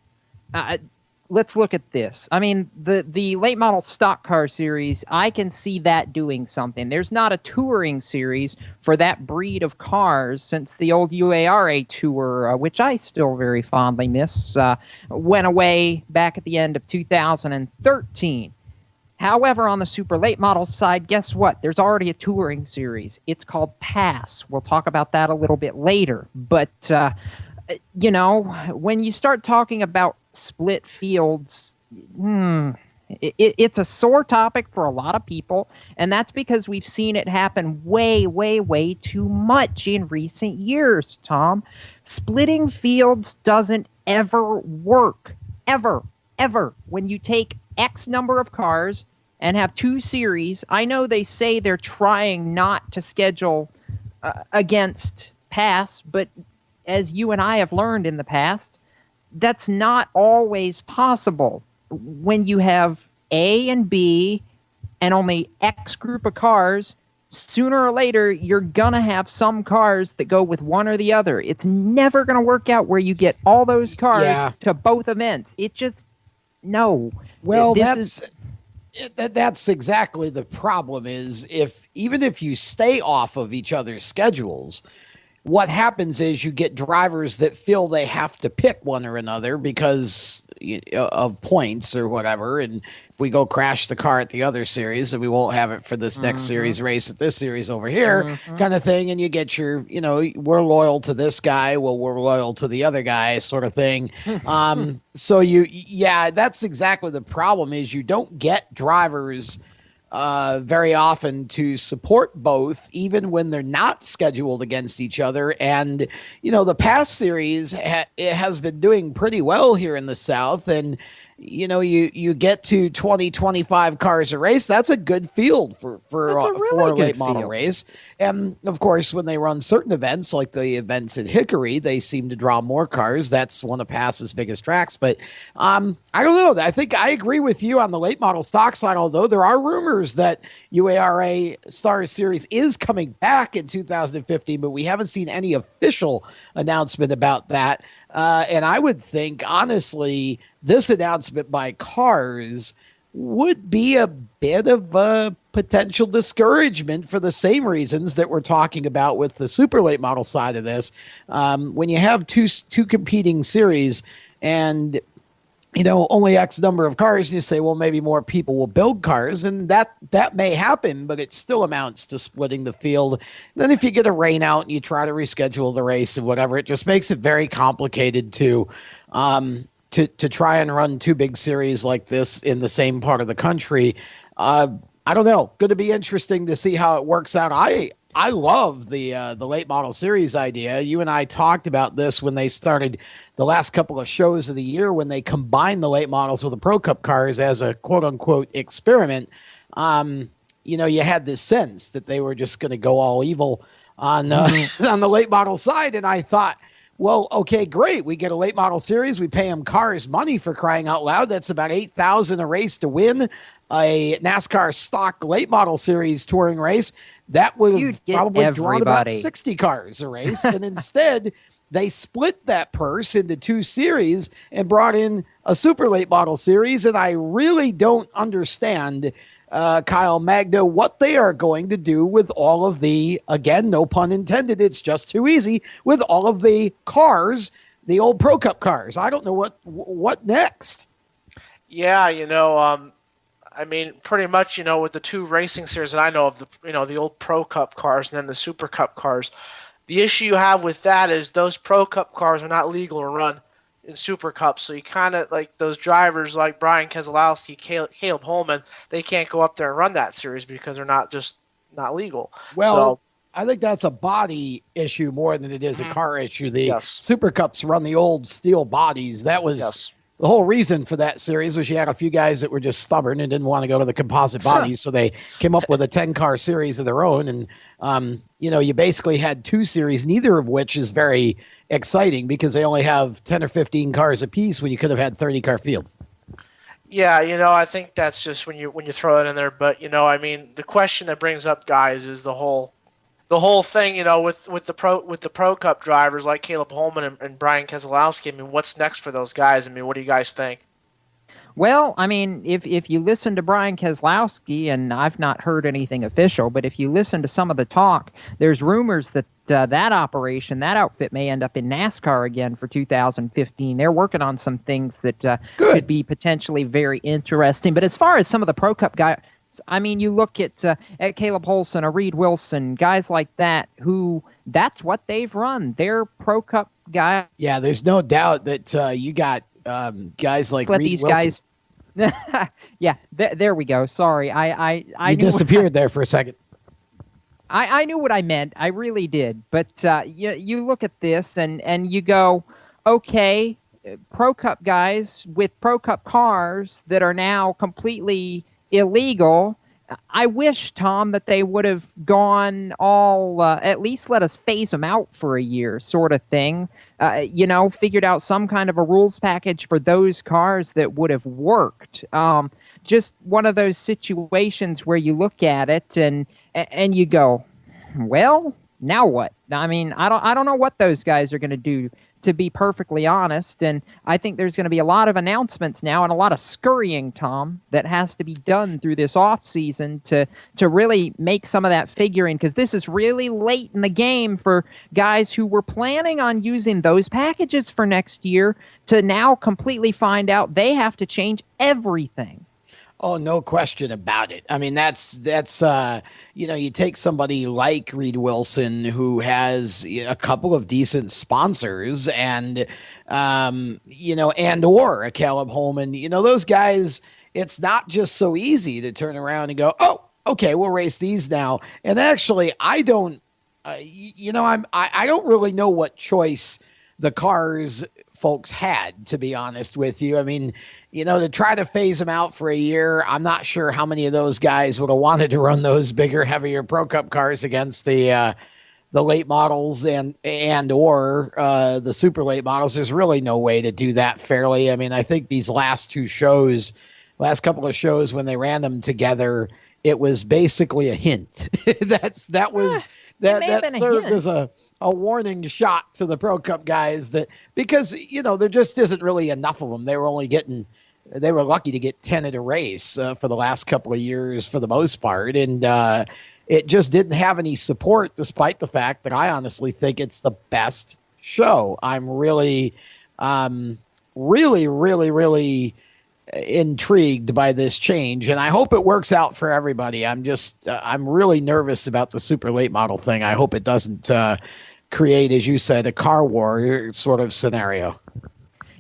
Let's look at this. I mean, the late model stock car series, I can see that doing something. There's not a touring series for that breed of cars since the old UARA tour, which I still very fondly miss, went away back at the end of 2013. However, on the super late model side, guess what? There's already a touring series. It's called Pass. We'll talk about that a little bit later. But, when you start talking about split fields, it's a sore topic for a lot of people, and that's because we've seen it happen way, way, way too much in recent years, Tom. Splitting fields doesn't ever work. Ever. When you take X number of cars and have two series, I know they say they're trying not to schedule against Pass, but as you and I have learned in the past, that's not always possible. When you have A and B and only X group of cars, sooner or later, you're going to have some cars that go with one or the other. It's never going to work out where you get all those cars to both events. It just, no. Well, that's exactly the problem is even if you stay off of each other's schedules, what happens is you get drivers that feel they have to pick one or another because of points or whatever. And if we go crash the car at the other series, then we won't have it for this next series race at this series over here kind of thing. And you get your, we're loyal to this guy. Well, we're loyal to the other guy sort of thing. So that's exactly the problem is you don't get drivers very often to support both, even when they're not scheduled against each other. And, the past series, it has been doing pretty well here in the South. And, you get to 20, 25 cars a race. That's a good field for a late model race. And of course, when they run certain events, like the events at Hickory, they seem to draw more cars. That's one of Pass's biggest tracks. But I don't know. I think I agree with you on the late model stock side, although there are rumors that UARA Star Series is coming back in 2015, but we haven't seen any official announcement about that. And I would think, honestly, this announcement by Cars would be a bit of a potential discouragement for the same reasons that we're talking about with the super late model side of this. When you have two competing series and only X number of cars, and you say, well, maybe more people will build cars, and that may happen, but it still amounts to splitting the field. And then if you get a rain out and you try to reschedule the race and whatever, it just makes it very complicated to to try and run two big series like this in the same part of the country. I don't know. Going to be interesting to see how it works out. I love the late model series idea. You and I talked about this when they started the last couple of shows of the year, when they combined the late models with the Pro Cup cars as a quote unquote experiment. You had this sense that they were just going to go all evil on on the late model side. And I thought, well, okay, great. We get a late model series. We pay them cars money, for crying out loud. That's about $8,000 a race to win a NASCAR stock late model series touring race. That would have probably drawn about 60 cars a race. And instead, they split that purse into two series and brought in a super late model series. And I really don't understand, Kyle Magda, what they are going to do with all of the, again, no pun intended, it's just too easy, with all of the cars, the old Pro Cup cars. I don't know what next. Yeah, I mean, pretty much, with the two racing series that I know of, the old Pro Cup cars and then the Super Cup cars, the issue you have with that is those Pro Cup cars are not legal to run in Super Cup. So you kind of, like, those drivers like Brian Keselowski, Caleb Holman, they can't go up there and run that series because they're not legal. Well, I think that's a body issue more than it is a car issue. The Super Cups run the old steel bodies. That was the whole reason for that series, was you had a few guys that were just stubborn and didn't want to go to the composite bodies. So they came up with a 10-car series of their own. And, you basically had two series, neither of which is very exciting because they only have 10 or 15 cars apiece when you could have had 30-car fields. Yeah, I think that's just when you throw that in there. But, I mean, the question that brings up, guys, is the whole thing, with the Pro Cup drivers like Caleb Holman and Brian Keselowski. I mean, what's next for those guys? I mean, what do you guys think? Well, I mean, if you listen to Brian Keselowski, and I've not heard anything official, but if you listen to some of the talk, there's rumors that that outfit may end up in NASCAR again for 2015. They're working on some things that could be potentially very interesting. But as far as some of the Pro Cup guys, I mean, you look at Caleb Holson, or Reed Wilson, guys like that, who that's what they've run. They're Pro Cup guys. Yeah, there's no doubt that you got guys like Reed Wilson. Yeah, there we go. Sorry, I you disappeared there for a second. I knew what I meant. I really did. But you look at this and you go, okay, Pro Cup guys with Pro Cup cars that are now completely illegal. I wish, Tom, that they would have gone all, at least let us phase them out for a year, sort of thing. Figured out some kind of a rules package for those cars that would have worked. Just one of those situations where you look at it and you go, well, now what? I mean, I don't know what those guys are going to do, to be perfectly honest. And I think there's going to be a lot of announcements now and a lot of scurrying, Tom, that has to be done through this off season to really make some of that figuring, because this is really late in the game for guys who were planning on using those packages for next year to now completely find out they have to change everything. Oh, no question about it. I mean, that's you take somebody like Reed Wilson, who has a couple of decent sponsors, and and or a Caleb Holman. Those guys, it's not just so easy to turn around and go, oh, okay, we'll race these now. And actually, I don't really know what choice the cars folks had, to be honest with you. I mean, to try to phase them out for a year, I'm not sure how many of those guys would have wanted to run those bigger, heavier Pro Cup cars against the late models and or the super late models. There's really no way to do that fairly. I mean, I think these last couple of shows, when they ran them together, it was basically a hint. that served as a warning shot to the Pro Cup guys, that because there just isn't really enough of them. They were lucky to get 10 at a race for the last couple of years for the most part, and it just didn't have any support, despite the fact that I honestly think it's the best show. I'm really really intrigued by this change, and I hope it works out for everybody. I'm really nervous about the super late model thing. I hope it doesn't create, as you said, a car war sort of scenario.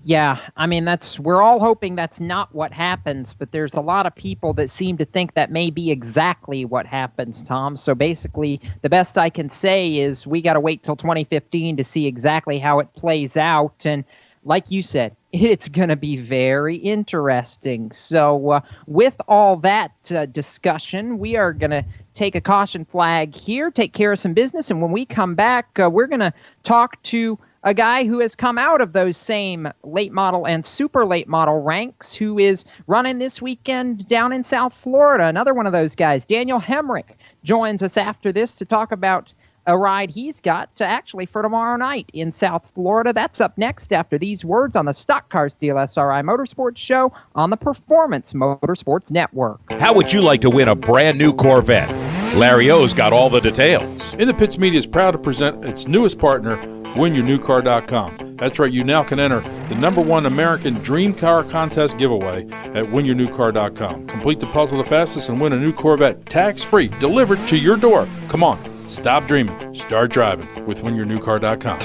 Yeah, I mean, we're all hoping that's not what happens, but there's a lot of people that seem to think that may be exactly what happens, Tom. So basically, the best I can say is we got to wait till 2015 to see exactly how it plays out. And like you said, it's going to be very interesting. So with all that discussion, we are going to take a caution flag here, take care of some business, and when we come back, we're going to talk to a guy who has come out of those same late model and super late model ranks, who is running this weekend down in South Florida. Another one of those guys, Daniel Hemrick, joins us after this to talk about a ride he's got actually for tomorrow night in South Florida. That's up next after these words on the Stock Car Steel SRI Motorsports Show on the Performance Motorsports Network. How would you like to win a brand new Corvette? Larry O's got all the details. In the Pits Media is proud to present its newest partner, WinYourNewCar.com. That's right, you now can enter the #1 American Dream Car Contest giveaway at WinYourNewCar.com. Complete the puzzle the fastest and win a new Corvette tax-free, delivered to your door. Come on, stop dreaming, start driving with WinYourNewCar.com.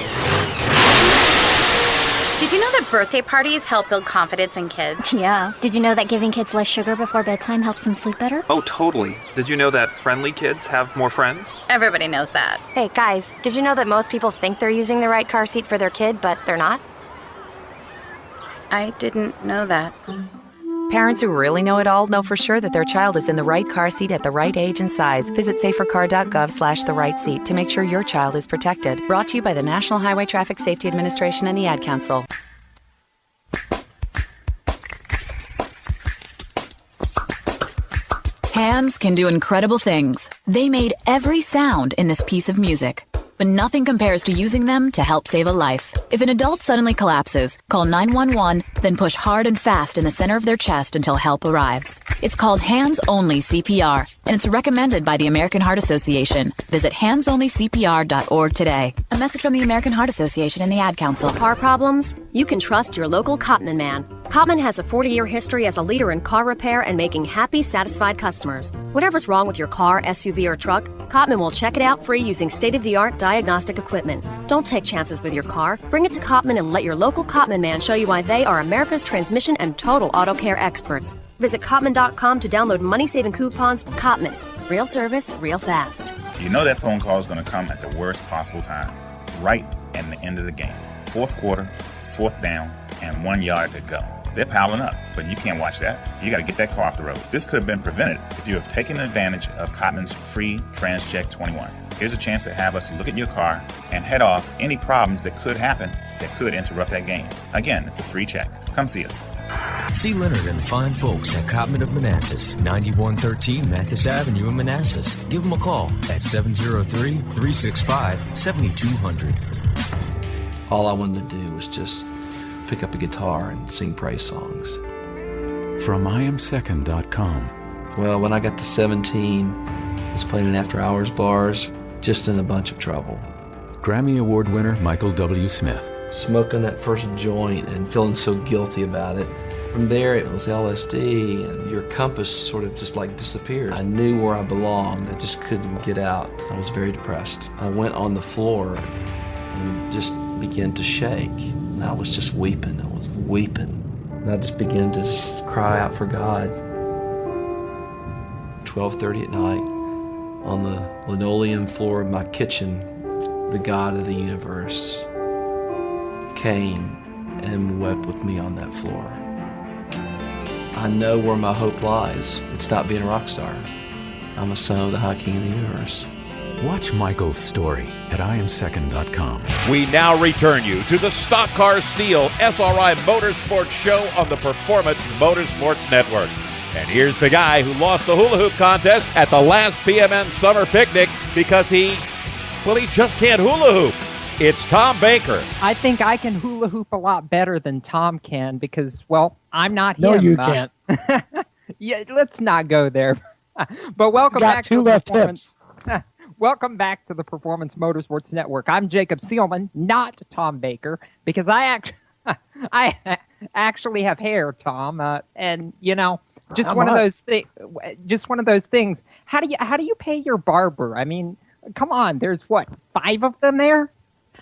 Did you know that birthday parties help build confidence in kids? Yeah. Did you know that giving kids less sugar before bedtime helps them sleep better? Oh, totally. Did you know that friendly kids have more friends? Everybody knows that. Hey, guys, did you know that most people think they're using the right car seat for their kid, but they're not? I didn't know that. Parents who really know it all know for sure that their child is in the right car seat at the right age and size. Visit safercar.gov/the right seat to make sure your child is protected. Brought to you by the National Highway Traffic Safety Administration and the Ad Council. Hands can do incredible things. They made every sound in this piece of music. But nothing compares to using them to help save a life. If an adult suddenly collapses, call 911, then push hard and fast in the center of their chest until help arrives. It's called hands-only CPR, and it's recommended by the American Heart Association. Visit handsonlycpr.org today. A message from the American Heart Association and the Ad Council. Car problems? You can trust your local Cotman man. Cotman has a 40-year history as a leader in car repair and making happy, satisfied customers. Whatever's wrong with your car, SUV, or truck, Cotman will check it out free using state-of-the-art diagnostic equipment. Don't take chances with your car. Bring it to Cotman and let your local Cotman man show you why they are America's transmission and total auto care experts. Visit Cotman.com to download money-saving coupons. Cotman. Real service, real fast. You know that phone call is going to come at the worst possible time, right at the end of the game. Fourth quarter, fourth down, and 1 yard to go. They're piling up, but you can't watch that. You got to get that car off the road. This could have been prevented if you have taken advantage of Cotman's free TransCheck 21. Here's a chance to have us look at your car and head off any problems that could happen that could interrupt that game. Again, it's a free check. Come see us. See Leonard and the fine folks at Cotman of Manassas, 9113 Mathis Avenue in Manassas. Give them a call at 703-365-7200. All I wanted to do was just pick up a guitar and sing praise songs. From IamSecond.com. Well, when I got to 17, I was playing in after-hours bars, just in a bunch of trouble. Grammy Award winner Michael W. Smith. Smoking that first joint and feeling so guilty about it. From there, it was LSD, and your compass sort of just like disappeared. I knew where I belonged. I just couldn't get out. I was very depressed. I went on the floor and just began to shake. And I was just weeping. I was weeping. And I just began to just cry out for God. 12:30 at night, on the linoleum floor of my kitchen, the God of the universe came and wept with me on that floor. I know where my hope lies. It's not being a rock star. I'm a son of the High King of the universe. Watch Michael's story at IamSecond.com. We now return you to the Stock Car Steel SRI Motorsports Show on the Performance Motorsports Network. And here's the guy who lost the hula hoop contest at the last PMN Summer Picnic because he just can't hula hoop. It's Tom Baker. I think I can hula hoop a lot better than Tom can because, well, I'm not no, him. No, you can't. Yeah, let's not go there. But welcome back to two left hips. Welcome back to the Performance Motorsports Network. I'm Jacob Seelman, not Tom Baker, because I actually have hair, Tom, and you know, just one of those things. How do you pay your barber? I mean, come on, there's what, 5 of them there?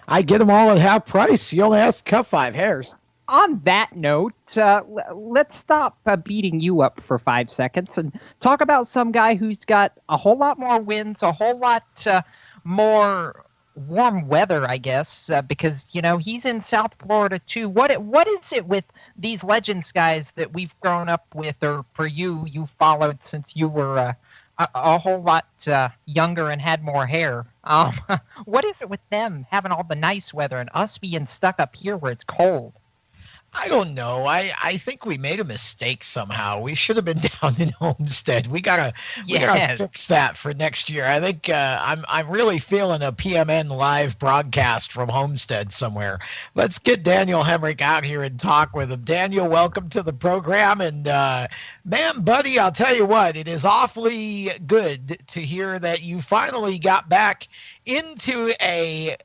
I get them all at half price. You only have to cut 5 hairs. On that note, let's stop beating you up for 5 seconds and talk about some guy who's got a whole lot more wins, a whole lot more warm weather, I guess, because, he's in South Florida too. What is it with these Legends guys that we've grown up with, or for you followed since you were a whole lot younger and had more hair? What is it with them having all the nice weather and us being stuck up here where it's cold? I don't know. I think we made a mistake somehow. We should have been down in Homestead. We gotta fix that for next year. I think I'm really feeling a PMN live broadcast from Homestead somewhere. Let's get Daniel Hemrick out here and talk with him. Daniel, welcome to the program. And man, buddy, I'll tell you what, it is awfully good to hear that you finally got back into a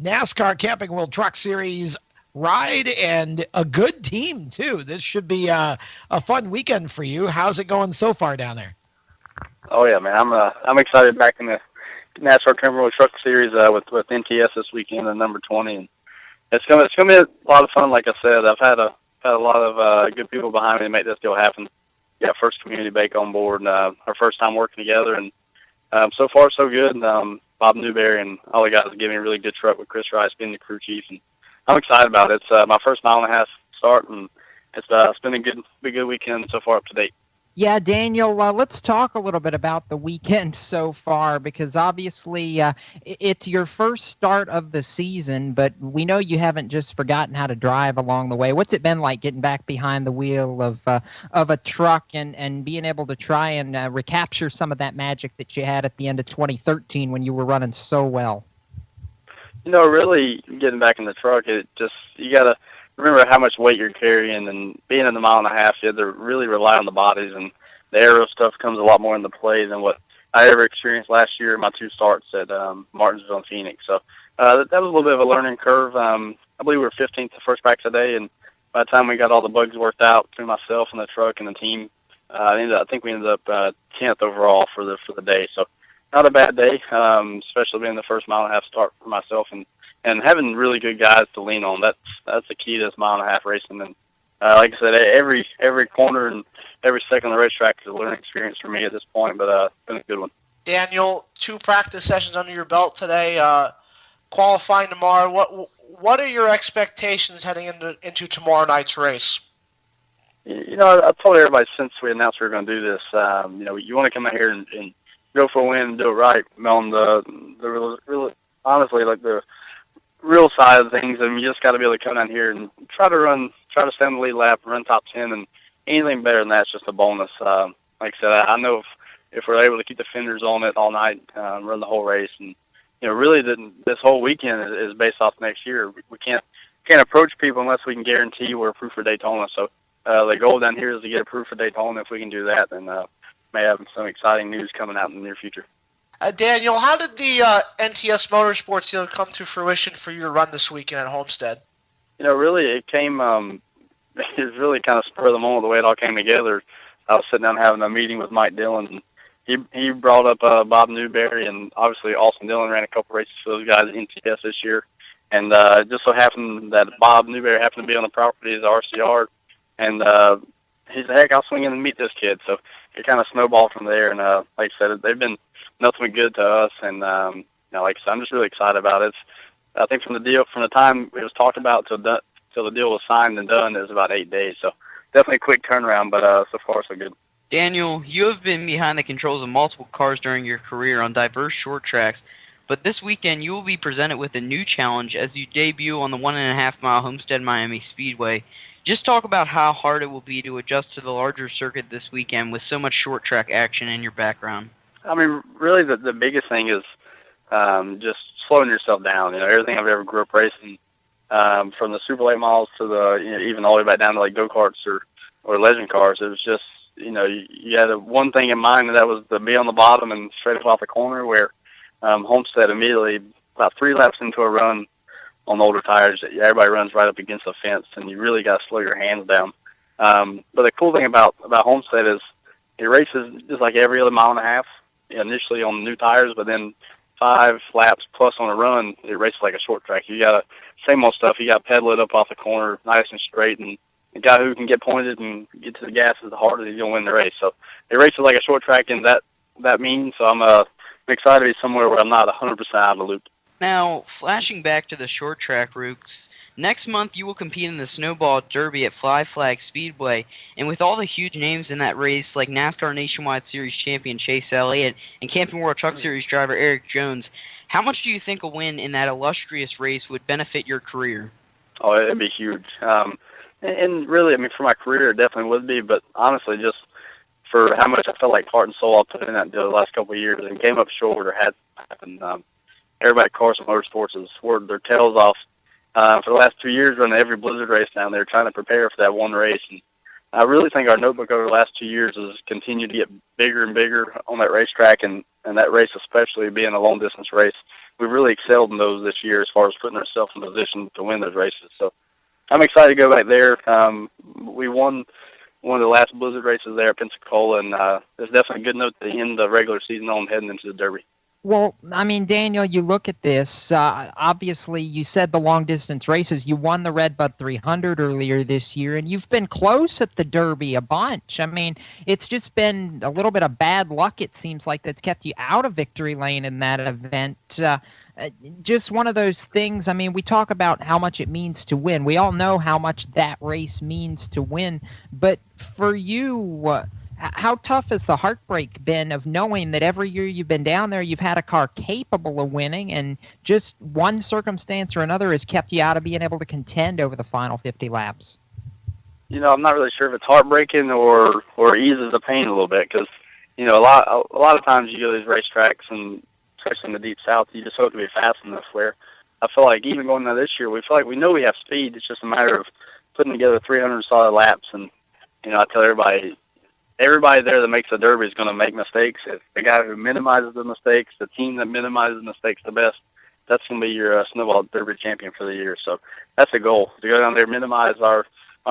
NASCAR Camping World Truck Series ride, and a good team too. This should be a fun weekend for you. How's it going so far down there? Oh yeah, man, I'm excited back in the NASCAR Camping World Truck Series with NTS this weekend at number 20, and it's gonna be a lot of fun. Like I said, I've had a lot of good people behind me to make this deal happen. Yeah, first community bake on board, and our first time working together, and so far so good. Bob Newberry and all the guys are giving me a really good truck with Chris Rice being the crew chief, and I'm excited about it. It's my first mile and a half start, and it's been a good weekend so far up to date. Yeah, Daniel, let's talk a little bit about the weekend so far, because obviously it's your first start of the season, but we know you haven't just forgotten how to drive along the way. What's it been like getting back behind the wheel of a truck and being able to try and recapture some of that magic that you had at the end of 2013 when you were running so well? Really getting back in the truck, you got to remember how much weight you're carrying, and being in the mile and a half, you have to really rely on the bodies, and the aero stuff comes a lot more into play than what I ever experienced last year in my 2 starts at Martinsville and Phoenix. So that was a little bit of a learning curve. I believe we were 15th the first back today, and by the time we got all the bugs worked out through myself and the truck and the team, I think we ended up 10th overall for the day. So not a bad day, especially being the first mile and a half start for myself, and having really good guys to lean on. That's the key to this mile and a half racing. And like I said, every corner and every second on the racetrack is a learning experience for me at this point, but it's been a good one. Daniel, 2 practice sessions under your belt today, qualifying tomorrow. What are your expectations heading into tomorrow night's race? I told everybody since we announced we were going to do this, you want to come out here and go for a win and do it right on the real, honestly, like the real side of things. And you just got to be able to come down here and try to stay on the lead lap, run top 10, and anything better than that's just a bonus. Like I said, I know if we're able to keep the fenders on it all night, run the whole race, and really this whole weekend is based off next year. We can't approach people unless we can guarantee we're approved for Daytona. So the goal down here is to get approved for Daytona. If we can do that, then may have some exciting news coming out in the near future. Daniel, how did the NTS Motorsports deal come to fruition for you to run this weekend at Homestead? Really, it came. It was really kind of spur of the moment the way it all came together. I was sitting down having a meeting with Mike Dillon, and he brought up Bob Newberry, and obviously Austin Dillon ran a couple races for those guys at NTS this year, and it just so happened that Bob Newberry happened to be on the property as the RCR, and he said, "Heck, I'll swing in and meet this kid." So it kind of snowballed from there, and like I said, they've been nothing but good to us, and like I said, I'm just really excited about it. I think from the time it was talked about till the deal was signed and done, it was about 8 days. So definitely a quick turnaround, but so far so good. Daniel, you have been behind the controls of multiple cars during your career on diverse short tracks, but this weekend you will be presented with a new challenge as you debut on the 1.5-mile Homestead Miami Speedway. Just talk about how hard it will be to adjust to the larger circuit this weekend with so much short track action in your background. I mean, really the biggest thing is just slowing yourself down. Everything I've ever grew up racing, from the super late models to the even all the way back down to like go-karts or legend cars, it was just, you had one thing in mind, and that was to be on the bottom and straight up off the corner, where Homestead immediately, about 3 laps into a run on older tires, everybody runs right up against the fence, and you really got to slow your hands down. But the cool thing about Homestead is it races just like every other mile and a half, initially on the new tires, but then 5 laps plus on a run, it races like a short track. You got to, same old stuff. You got to pedal it up off the corner nice and straight, and the guy who can get pointed and get to the gas is the harder he's going to win the race. So it races like a short track, and that means, so I'm excited to be somewhere where I'm not 100% out of the loop. Now, flashing back to the short track routes, next month you will compete in the Snowball Derby at Fly Flag Speedway, and with all the huge names in that race like NASCAR Nationwide Series champion Chase Elliott and Camping World Truck Series driver Eric Jones, how much do you think a win in that illustrious race would benefit your career? Oh, it'd be huge. And really, I mean, for my career, it definitely would be, but honestly, just for how much I felt like heart and soul I put in that deal the last couple of years and came up short or had happened. Everybody at Carson Motorsports has worked their tails off for the last 2 years running every Blizzard race down there, trying to prepare for that one race. And I really think our notebook over the last 2 years has continued to get bigger and bigger on that racetrack, and that race especially being a long-distance race. We've really excelled in those this year as far as putting ourselves in position to win those races. So I'm excited to go back there. We won one of the last Blizzard races there at Pensacola, and there's definitely a good note to end the regular season on heading into the Derby. Well, I mean, Daniel, you look at this. Obviously, you said the long-distance races. You won the Redbud 300 earlier this year, and you've been close at the Derby a bunch. I mean, it's just been a little bit of bad luck, it seems like, that's kept you out of victory lane in that event. Just one of those things. I mean, we talk about how much it means to win. We all know how much that race means to win. But for you, how tough has the heartbreak been of knowing that every year you've been down there, you've had a car capable of winning, and just one circumstance or another has kept you out of being able to contend over the final 50 laps? You know, I'm not really sure if it's heartbreaking or eases the pain a little bit, because, you know, a lot of times you go to these racetracks, and especially in the Deep South, you just hope to be fast enough, where I feel like even going into this year, we feel like we know we have speed. It's just a matter of putting together 300 solid laps. And, you know, I tell everybody there that makes the Derby is going to make mistakes. If the guy who minimizes the mistakes, the team that minimizes mistakes the best, that's going to be your Snowball Derby champion for the year. So that's the goal, to go down there, minimize our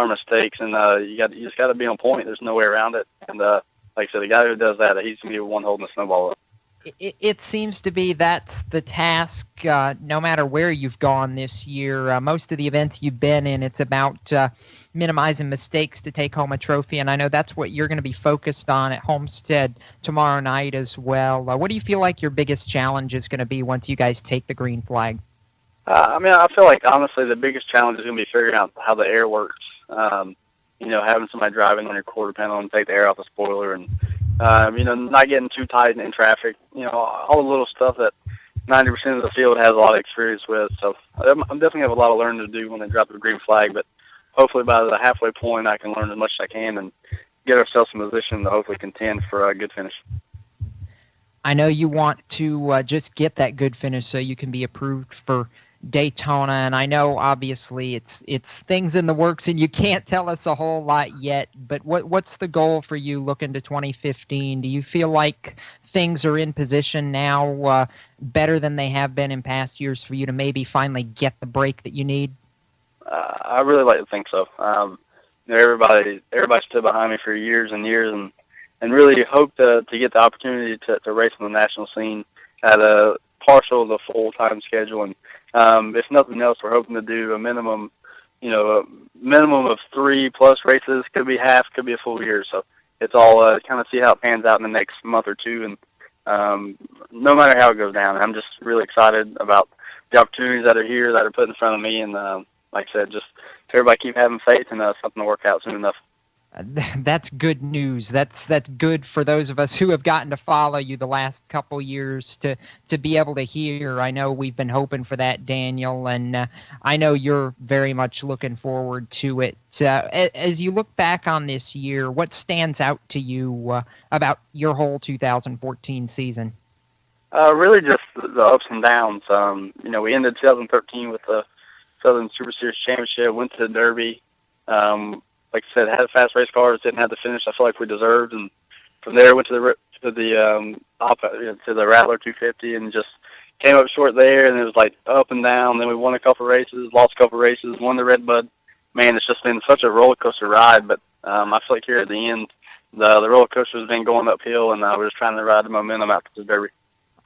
mistakes, and you just got to be on point. There's no way around it. And like I said, the guy who does that, he's going to be the one holding the snowball up. It seems to be that's the task, no matter where you've gone this year. Most of the events you've been in, it's about minimizing mistakes to take home a trophy, and I know that's what you're going to be focused on at Homestead tomorrow night as well. What do you feel like your biggest challenge is going to be once you guys take the green flag? I mean, I feel like, honestly, the biggest challenge is going to be figuring out how the air works. You know, having somebody driving on your quarter panel and take the air off the spoiler, and you know, not getting too tight in traffic. You know, all the little stuff that 90% of the field has a lot of experience with. So I'm definitely have a lot of learning to do when they drop the green flag. But hopefully by the halfway point, I can learn as much as I can and get ourselves in position to hopefully contend for a good finish. I know you want to just get that good finish so you can be approved for Daytona, and I know obviously it's things in the works and you can't tell us a whole lot yet, but what's the goal for you looking to 2015? Do you feel like things are in position now better than they have been in past years for you to maybe finally get the break that you need? I really like to think so. You know, everybody stood behind me for years and years, and really hope to get the opportunity to race on the national scene at a partial of the full-time schedule. And if nothing else, we're hoping to do a minimum of 3+ races. Could be half, could be a full year. So it's all kind of see how it pans out in the next month or two. And no matter how it goes down, I'm just really excited about the opportunities that are here, that are put in front of me. And like I said, just everybody keep having faith and something to work out soon enough. That's good news. That's good for those of us who have gotten to follow you the last couple years to be able to hear. I know we've been hoping for that, Daniel, and I know you're very much looking forward to it. As you look back on this year, what stands out to you about your whole 2014 season? Really just the ups and downs. You know, we ended 2013 with the Southern Super Series Championship, went to the Derby. Like I said, had fast race cars, didn't have the finish I feel like we deserved, and from there went to the Rattler 250 and just came up short there, and it was like up and down. Then we won a couple races, lost a couple races, won the Redbud. Man, it's just been such a roller coaster ride. But I feel like here at the end, the roller coaster has been going uphill, and we're just trying to ride the momentum out to the Derby.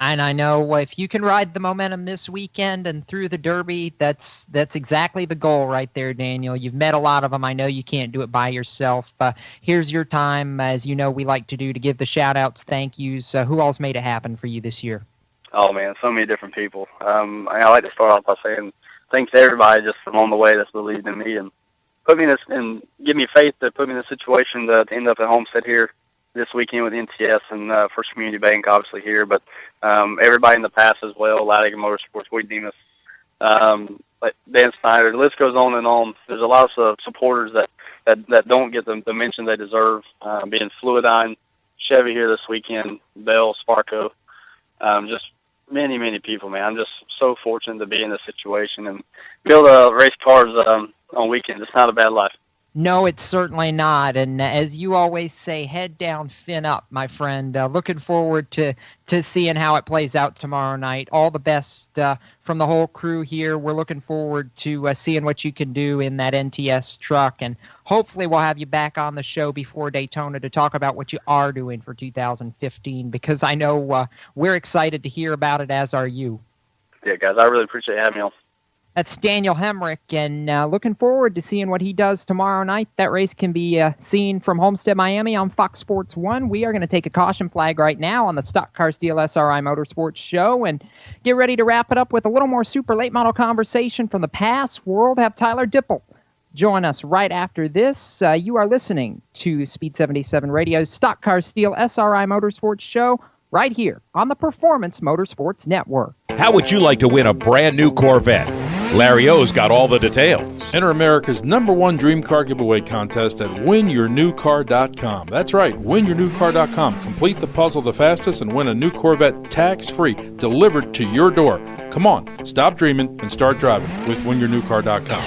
And I know if you can ride the momentum this weekend and through the Derby, that's exactly the goal right there, Daniel. You've met a lot of them. I know you can't do it by yourself. Here's your time, as you know we like to do, to give the shout-outs, thank yous. Who all's made it happen for you this year? Oh, man, so many different people. I like to start off by saying thanks to everybody just along the way that's believed in me and put me in this and give me faith to put me in a situation to end up at Homestead here this weekend with NTS and First Community Bank, obviously here, but everybody in the past as well, Latigan Motorsports, Wade Demas, like Dan Snyder, the list goes on and on. There's a lot of supporters that don't get the mention they deserve, being Fluidine, Chevy here this weekend, Bell, Sparco, just many, many people, man. I'm just so fortunate to be in this situation and be able to race cars on weekends. It's not a bad life. No, it's certainly not. And as you always say, head down, fin up, my friend. Looking forward to seeing how it plays out tomorrow night. All the best from the whole crew here. We're looking forward to seeing what you can do in that NTS truck. And hopefully we'll have you back on the show before Daytona to talk about what you are doing for 2015, because I know we're excited to hear about it, as are you. Yeah, guys, I really appreciate having me on. That's Daniel Hemrick, and looking forward to seeing what he does tomorrow night. That race can be seen from Homestead, Miami on Fox Sports 1. We are going to take a caution flag right now on the Stock Car Steel SRI Motorsports show and get ready to wrap it up with a little more super late model conversation from the past world. Have Tyler Dipple join us right after this. You are listening to Speed 77 Radio's Stock Car Steel SRI Motorsports show right here on the Performance Motorsports Network. How would you like to win a brand new Corvette? Larry O's got all the details. Enter America's #1 dream car giveaway contest at winyournewcar.com. That's right, winyournewcar.com. Complete the puzzle the fastest and win a new Corvette tax-free delivered to your door. Come on, stop dreaming and start driving with winyournewcar.com.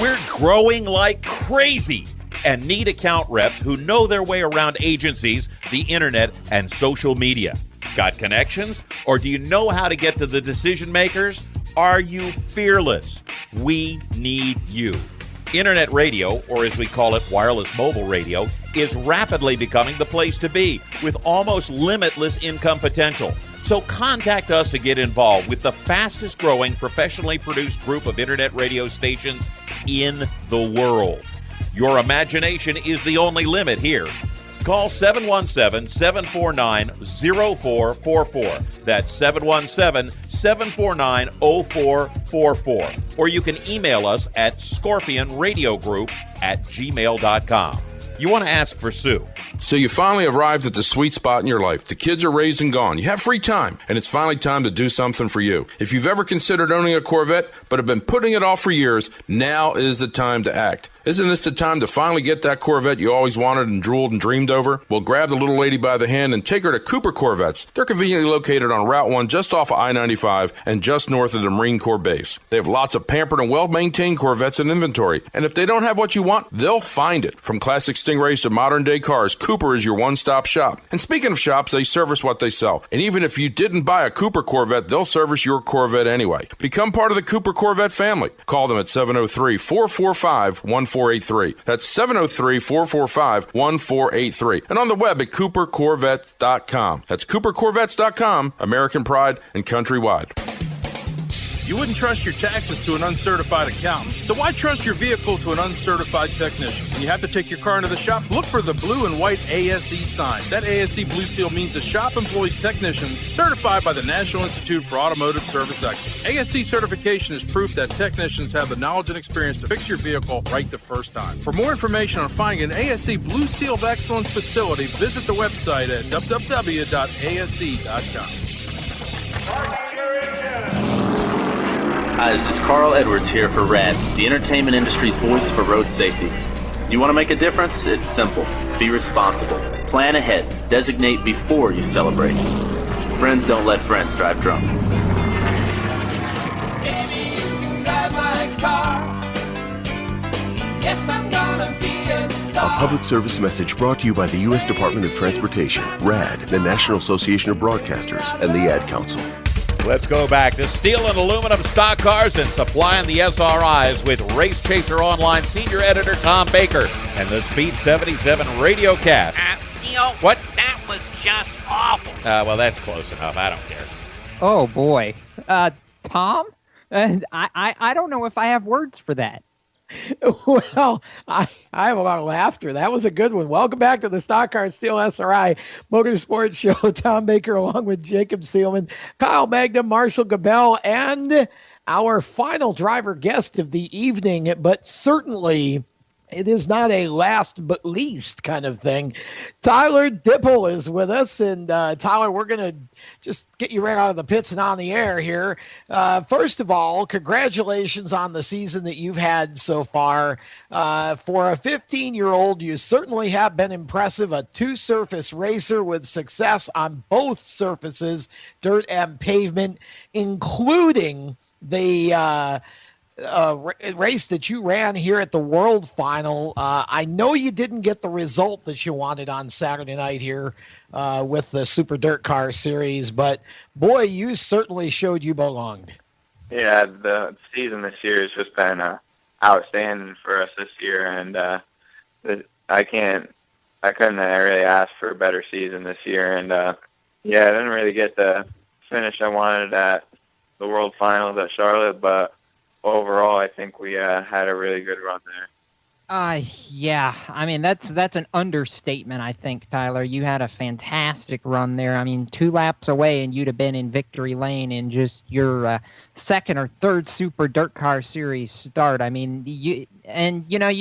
We're growing like crazy and need account reps who know their way around agencies, the internet, and social media. Got connections? Or do you know how to get to the decision makers? Are you fearless? We need you. Internet radio, or as we call it, wireless mobile radio, is rapidly becoming the place to be with almost limitless income potential. So contact us to get involved with the fastest growing professionally produced group of internet radio stations in the world. Your imagination is the only limit here. Call 717-749-0444. That's 717-749-0444. Or you can email us at scorpionradiogroup@gmail.com. You want to ask for Sue. So you finally arrived at the sweet spot in your life. The kids are raised and gone. You have free time, and it's finally time to do something for you. If you've ever considered owning a Corvette but have been putting it off for years, now is the time to act. Isn't this the time to finally get that Corvette you always wanted and drooled and dreamed over? Well, grab the little lady by the hand and take her to Cooper Corvettes. They're conveniently located on Route 1 just off of I-95 and just north of the Marine Corps base. They have lots of pampered and well-maintained Corvettes in inventory, and if they don't have what you want, they'll find it. From classic Stingrays to modern-day cars, Cooper is your one-stop shop. And speaking of shops, they service what they sell. And even if you didn't buy a Cooper Corvette, they'll service your Corvette anyway. Become part of the Cooper Corvette family. Call them at 703-445-1483. That's 703-445-1483. And on the web at coopercorvettes.com. That's coopercorvettes.com, American pride and countrywide. You wouldn't trust your taxes to an uncertified accountant, so why trust your vehicle to an uncertified technician? When you have to take your car into the shop, look for the blue and white ASE sign. That ASE blue seal means the shop employs technicians certified by the National Institute for Automotive Service Excellence. ASE certification is proof that technicians have the knowledge and experience to fix your vehicle right the first time. For more information on finding an ASE Blue Seal of Excellence facility, visit the website at www.ase.com. Hi, this is Carl Edwards here for RAD, the entertainment industry's voice for road safety. You want to make a difference? It's simple. Be responsible. Plan ahead. Designate before you celebrate. Friends don't let friends drive drunk. Baby, you can drive my car. Yes, I'm gonna be a star. A public service message brought to you by the U.S. Department of Transportation, RAD, the National Association of Broadcasters, and the Ad Council. Let's go back to steel and aluminum stock cars and supplying the SRIs with Race Chaser Online senior editor Tom Baker and the Speed 77 radio cast. Steel. What? That was just awful. Well, that's close enough. I don't care. Oh boy, Tom, I don't know if I have words for that. Well, I have a lot of laughter. That was a good one. Welcome back to the Stock Car Steel SRI Motorsports Show. Tom Baker along with Jacob Seelman, Kyle Magda, Marshall Gabel, and our final driver guest of the evening, but certainly it is not a last but least kind of thing. Tyler Dipple is with us. And Tyler, we're going to just get you right out of the pits and on the air here. First of all, congratulations on the season that you've had so far. For a 15-year-old, you certainly have been impressive. A two-surface racer with success on both surfaces, dirt and pavement, including the race that you ran here at the World Final. I know you didn't get the result that you wanted on Saturday night here with the Super Dirt Car Series, but boy, you certainly showed you belonged. Yeah, the season this year has just been outstanding for us this year, and I couldn't really ask for a better season this year. And I didn't really get the finish I wanted at the World Finals at Charlotte, but overall, I think we had a really good run there. Yeah. I mean, that's an understatement, I think, Tyler. You had a fantastic run there. I mean, 2 laps away, and you'd have been in victory lane in just your second or third Super Dirt Car Series start. I mean, you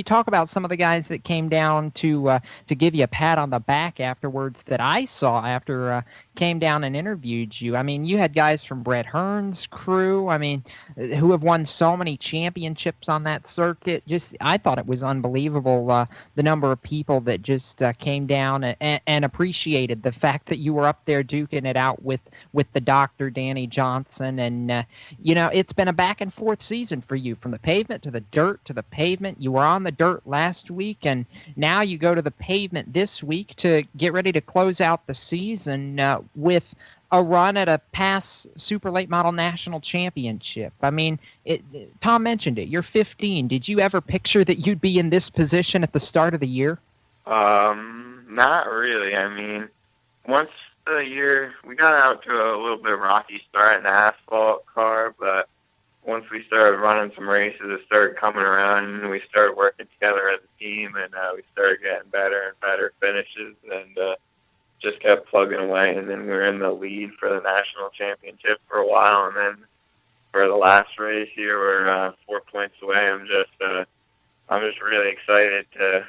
talk about some of the guys that came down to give you a pat on the back afterwards that I saw after came down and interviewed you. I mean, you had guys from Brett Hearn's crew, I mean, who have won so many championships on that circuit. I thought it was unbelievable, the number of people that just came down and appreciated the fact that you were up there duking it out with the Dr. Danny Johnson. And, it's been a back and forth season for you, from the pavement to the dirt to the pavement. You were on the dirt last week, and now you go to the pavement this week to get ready to close out the season with a run at a past Super Late Model National Championship. I mean, Tom mentioned it. You're 15. Did you ever picture that you'd be in this position at the start of the year? Not really. I mean, once the year, we got out to a little bit rocky start in the asphalt car, but once we started running some races, it started coming around, and we started working together as a team, and we started getting better and better finishes, and just kept plugging away. And then we were in the lead for the national championship for a while, and then for the last race here, we're 4 points away. I'm just really excited to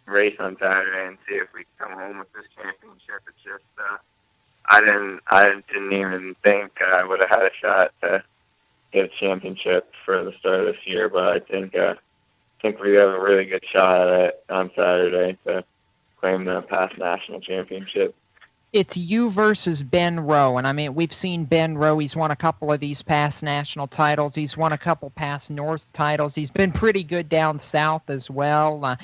race on Saturday and see if we can come home with this championship. It's just I didn't even think I would have had a shot to get a championship for the start of this year, but I think we have a really good shot at it on Saturday to claim the past national championship. It's you versus Ben Rowe, and I mean, we've seen Ben Rowe. He's won a couple of these past national titles. He's won a couple past North titles. He's been pretty good down south as well.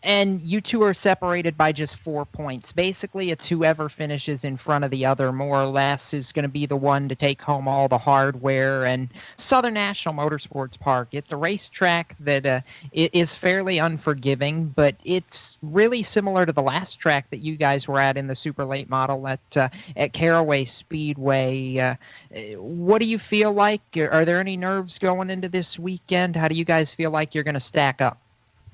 And you two are separated by just 4 points. Basically, it's whoever finishes in front of the other, more or less, is going to be the one to take home all the hardware. And Southern National Motorsports Park, it's a racetrack that is fairly unforgiving, but it's really similar to the last track that you guys were at in the Super Late Model at Caraway Speedway. What do you feel like? Are there any nerves going into this weekend? How do you guys feel like you're going to stack up?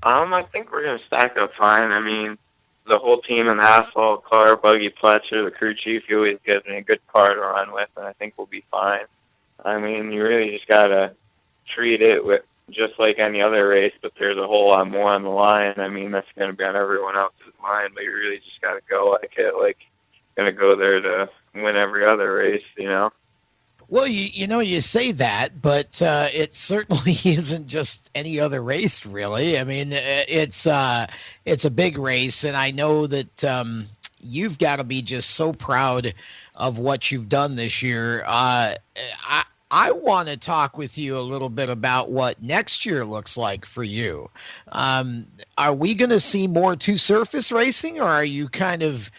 I think we're going to stack up fine. I mean, the whole team in the asphalt car, Buggy Pletcher, the crew chief, he always gives me a good car to run with, and I think we'll be fine. I mean, you really just got to treat it with just like any other race, but there's a whole lot more on the line. I mean, that's going to be on everyone else's mind, but you really just got to go like it, like going to go there to win every other race, you know? Well, you say that, but it certainly isn't just any other race, really. I mean, it's a big race, and I know that you've got to be just so proud of what you've done this year. I want to talk with you a little bit about what next year looks like for you. Are we going to see more two-surface racing, or are you kind of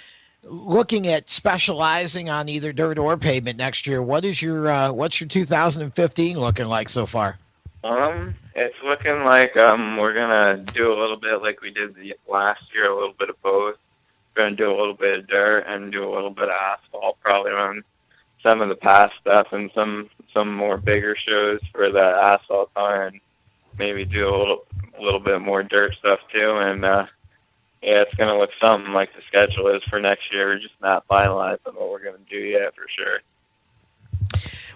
looking at specializing on either dirt or pavement next year? What's your 2015 looking like so far? It's looking like we're gonna do a little bit like we did the last year, a little bit of both. going to do a little bit of dirt and do a little bit of asphalt, probably on some of the past stuff and some more bigger shows for the asphalt car, and maybe do a little bit more dirt stuff too. And yeah, it's going to look something like the schedule is for next year. We're just not finalizing what we're going to do yet for sure.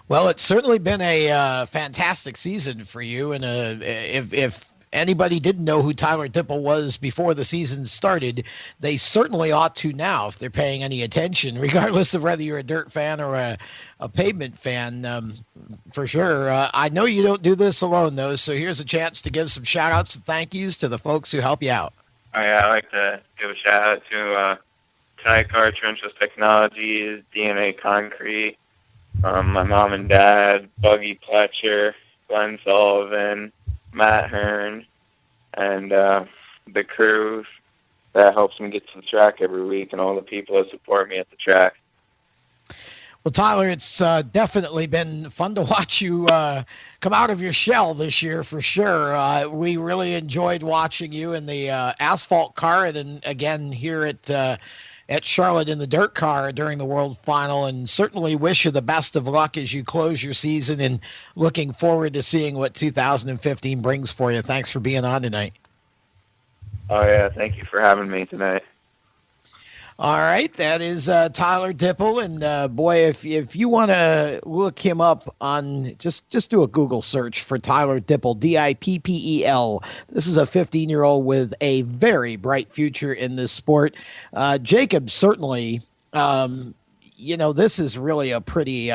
Well, it's certainly been a fantastic season for you. And if anybody didn't know who Tyler Dipple was before the season started, they certainly ought to now if they're paying any attention, regardless of whether you're a dirt fan or a pavement fan, for sure. I know you don't do this alone, though, so here's a chance to give some shout-outs and thank yous to the folks who help you out. I'd like to give a shout-out to Tycar Trenchless Technologies, DNA Concrete, my mom and dad, Buggy Pletcher, Glenn Sullivan, Matt Hearn, and the crew that helps me get to the track every week, and all the people that support me at the track. Well, Tyler, it's definitely been fun to watch you come out of your shell this year, for sure. We really enjoyed watching you in the asphalt car, and then again here at Charlotte in the dirt car during the World Final, and certainly wish you the best of luck as you close your season, and looking forward to seeing what 2015 brings for you. Thanks for being on tonight. Oh, yeah. Thank you for having me tonight. All right. That is Tyler Dipple. And boy, if you want to look him up on, just do a Google search for Tyler Dipple, Dippel. This is a 15-year-old with a very bright future in this sport. Jacob, certainly, this is really a pretty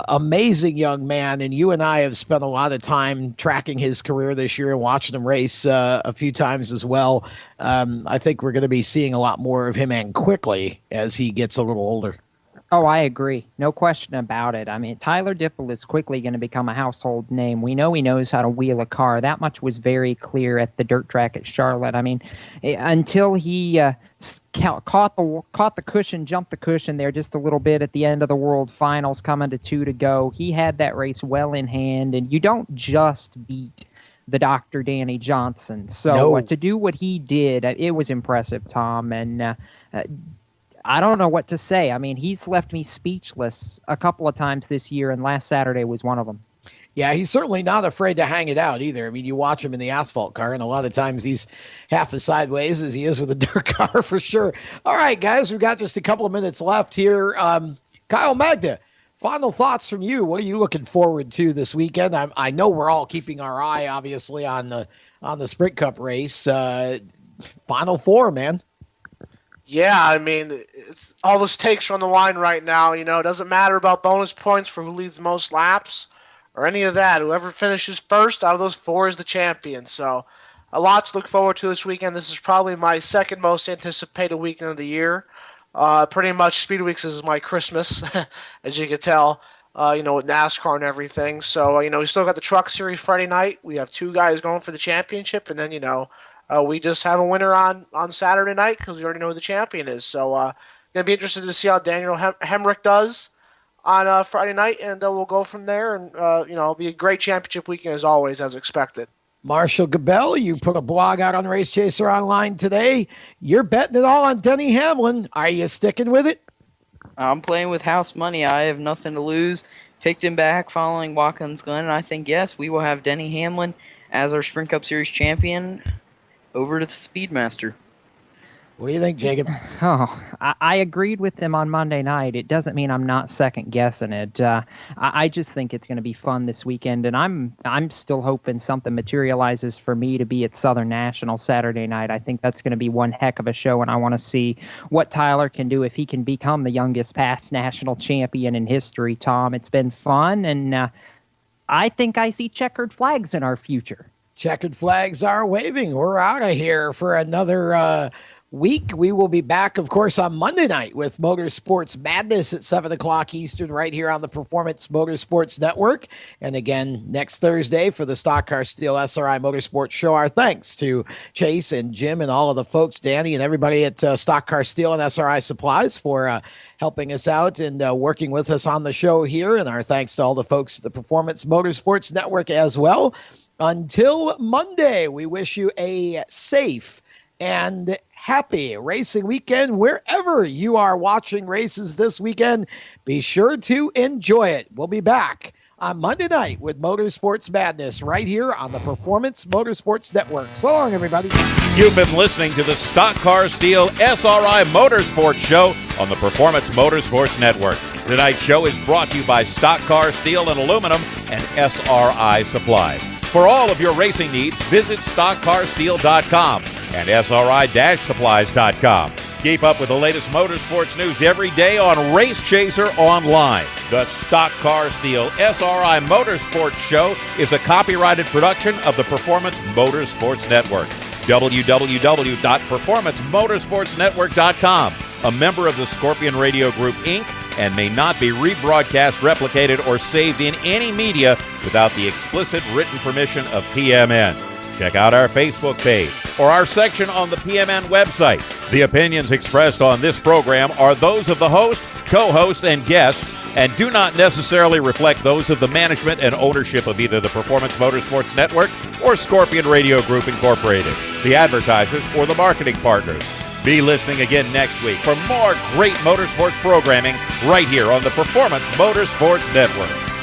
amazing young man, and you and I have spent a lot of time tracking his career this year and watching him race a few times as well. I think we're going to be seeing a lot more of him, and quickly, as he gets a little older. Oh, I agree. No question about it. I mean, Tyler Dipple is quickly going to become a household name. We know he knows how to wheel a car. That much was very clear at the dirt track at Charlotte. I mean, until he caught the cushion, jumped the cushion there just a little bit at the end of the World Finals, coming to 2 to go. He had that race well in hand, and you don't just beat the Dr. Danny Johnson. So to do what he did, it was impressive, Tom, and I don't know what to say. I mean, he's left me speechless a couple of times this year, and last Saturday was one of them. Yeah, he's certainly not afraid to hang it out either. I mean, you watch him in the asphalt car, and a lot of times he's half as sideways as he is with a dirt car, for sure. All right, guys, we've got just a couple of minutes left here. Kyle Magda, final thoughts from you. What are you looking forward to this weekend? I know we're all keeping our eye, obviously, on the Sprint Cup race. Final four, man. Yeah, I mean, it's all the stakes are on the line right now. It doesn't matter about bonus points for who leads the most laps or any of that. Whoever finishes first out of those four is the champion. So a lot to look forward to this weekend. This is probably my second most anticipated weekend of the year. Pretty much Speed Weeks is my Christmas, as you can tell, with NASCAR and everything. So, we still got the Truck Series Friday night. We have 2 guys going for the championship, and then, we just have a winner on Saturday night because we already know who the champion is. So going to be interested to see how Daniel Hemrick does on Friday night, and we'll go from there. And, it'll be a great championship weekend as always, as expected. Marshall Gabel, you put a blog out on Race Chaser Online today. You're betting it all on Denny Hamlin. Are you sticking with it? I'm playing with house money. I have nothing to lose. Picked him back following Watkins Glen, and I think, yes, we will have Denny Hamlin as our Sprint Cup Series champion over to the Speedmaster. What do you think, Jacob? Oh, I agreed with him on Monday night. It doesn't mean I'm not second guessing it. I just think it's going to be fun this weekend, and I'm still hoping something materializes for me to be at Southern National Saturday night. I think that's going to be one heck of a show, and I want to see what Tyler can do if he can become the youngest past national champion in history, Tom. It's been fun, and I think I see checkered flags in our future. Checkered flags are waving. We're out of here for another week. We will be back, of course, on Monday night with Motorsports Madness at 7 o'clock Eastern right here on the Performance Motorsports Network. And again, next Thursday for the Stock Car Steel SRI Motorsports Show. Our thanks to Chase and Jim and all of the folks, Danny and everybody at Stock Car Steel and SRI Supplies for helping us out and working with us on the show here. And our thanks to all the folks at the Performance Motorsports Network as well. Until Monday, we wish you a safe and happy racing weekend wherever you are watching races this weekend. Be sure to enjoy it. We'll be back on Monday night with Motorsports Madness right here on the Performance Motorsports Network. So long, everybody. You've been listening to the Stock Car Steel SRI Motorsports Show on the Performance Motorsports Network. Tonight's show is brought to you by Stock Car Steel and Aluminum and SRI Supplies. For all of your racing needs, visit stockcarsteel.com and SRI-supplies.com. Keep up with the latest motorsports news every day on Race Chaser Online. The Stock Car Steel SRI Motorsports Show is a copyrighted production of the Performance Motorsports Network. www.performancemotorsportsnetwork.com. A member of the Scorpion Radio Group, Inc., and may not be rebroadcast, replicated, or saved in any media without the explicit written permission of PMN. Check out our Facebook page or our section on the PMN website. The opinions expressed on this program are those of the host, co-host, and guests, and do not necessarily reflect those of the management and ownership of either the Performance Motorsports Network or Scorpion Radio Group Incorporated, the advertisers, or the marketing partners. Be listening again next week for more great motorsports programming right here on the Performance Motorsports Network.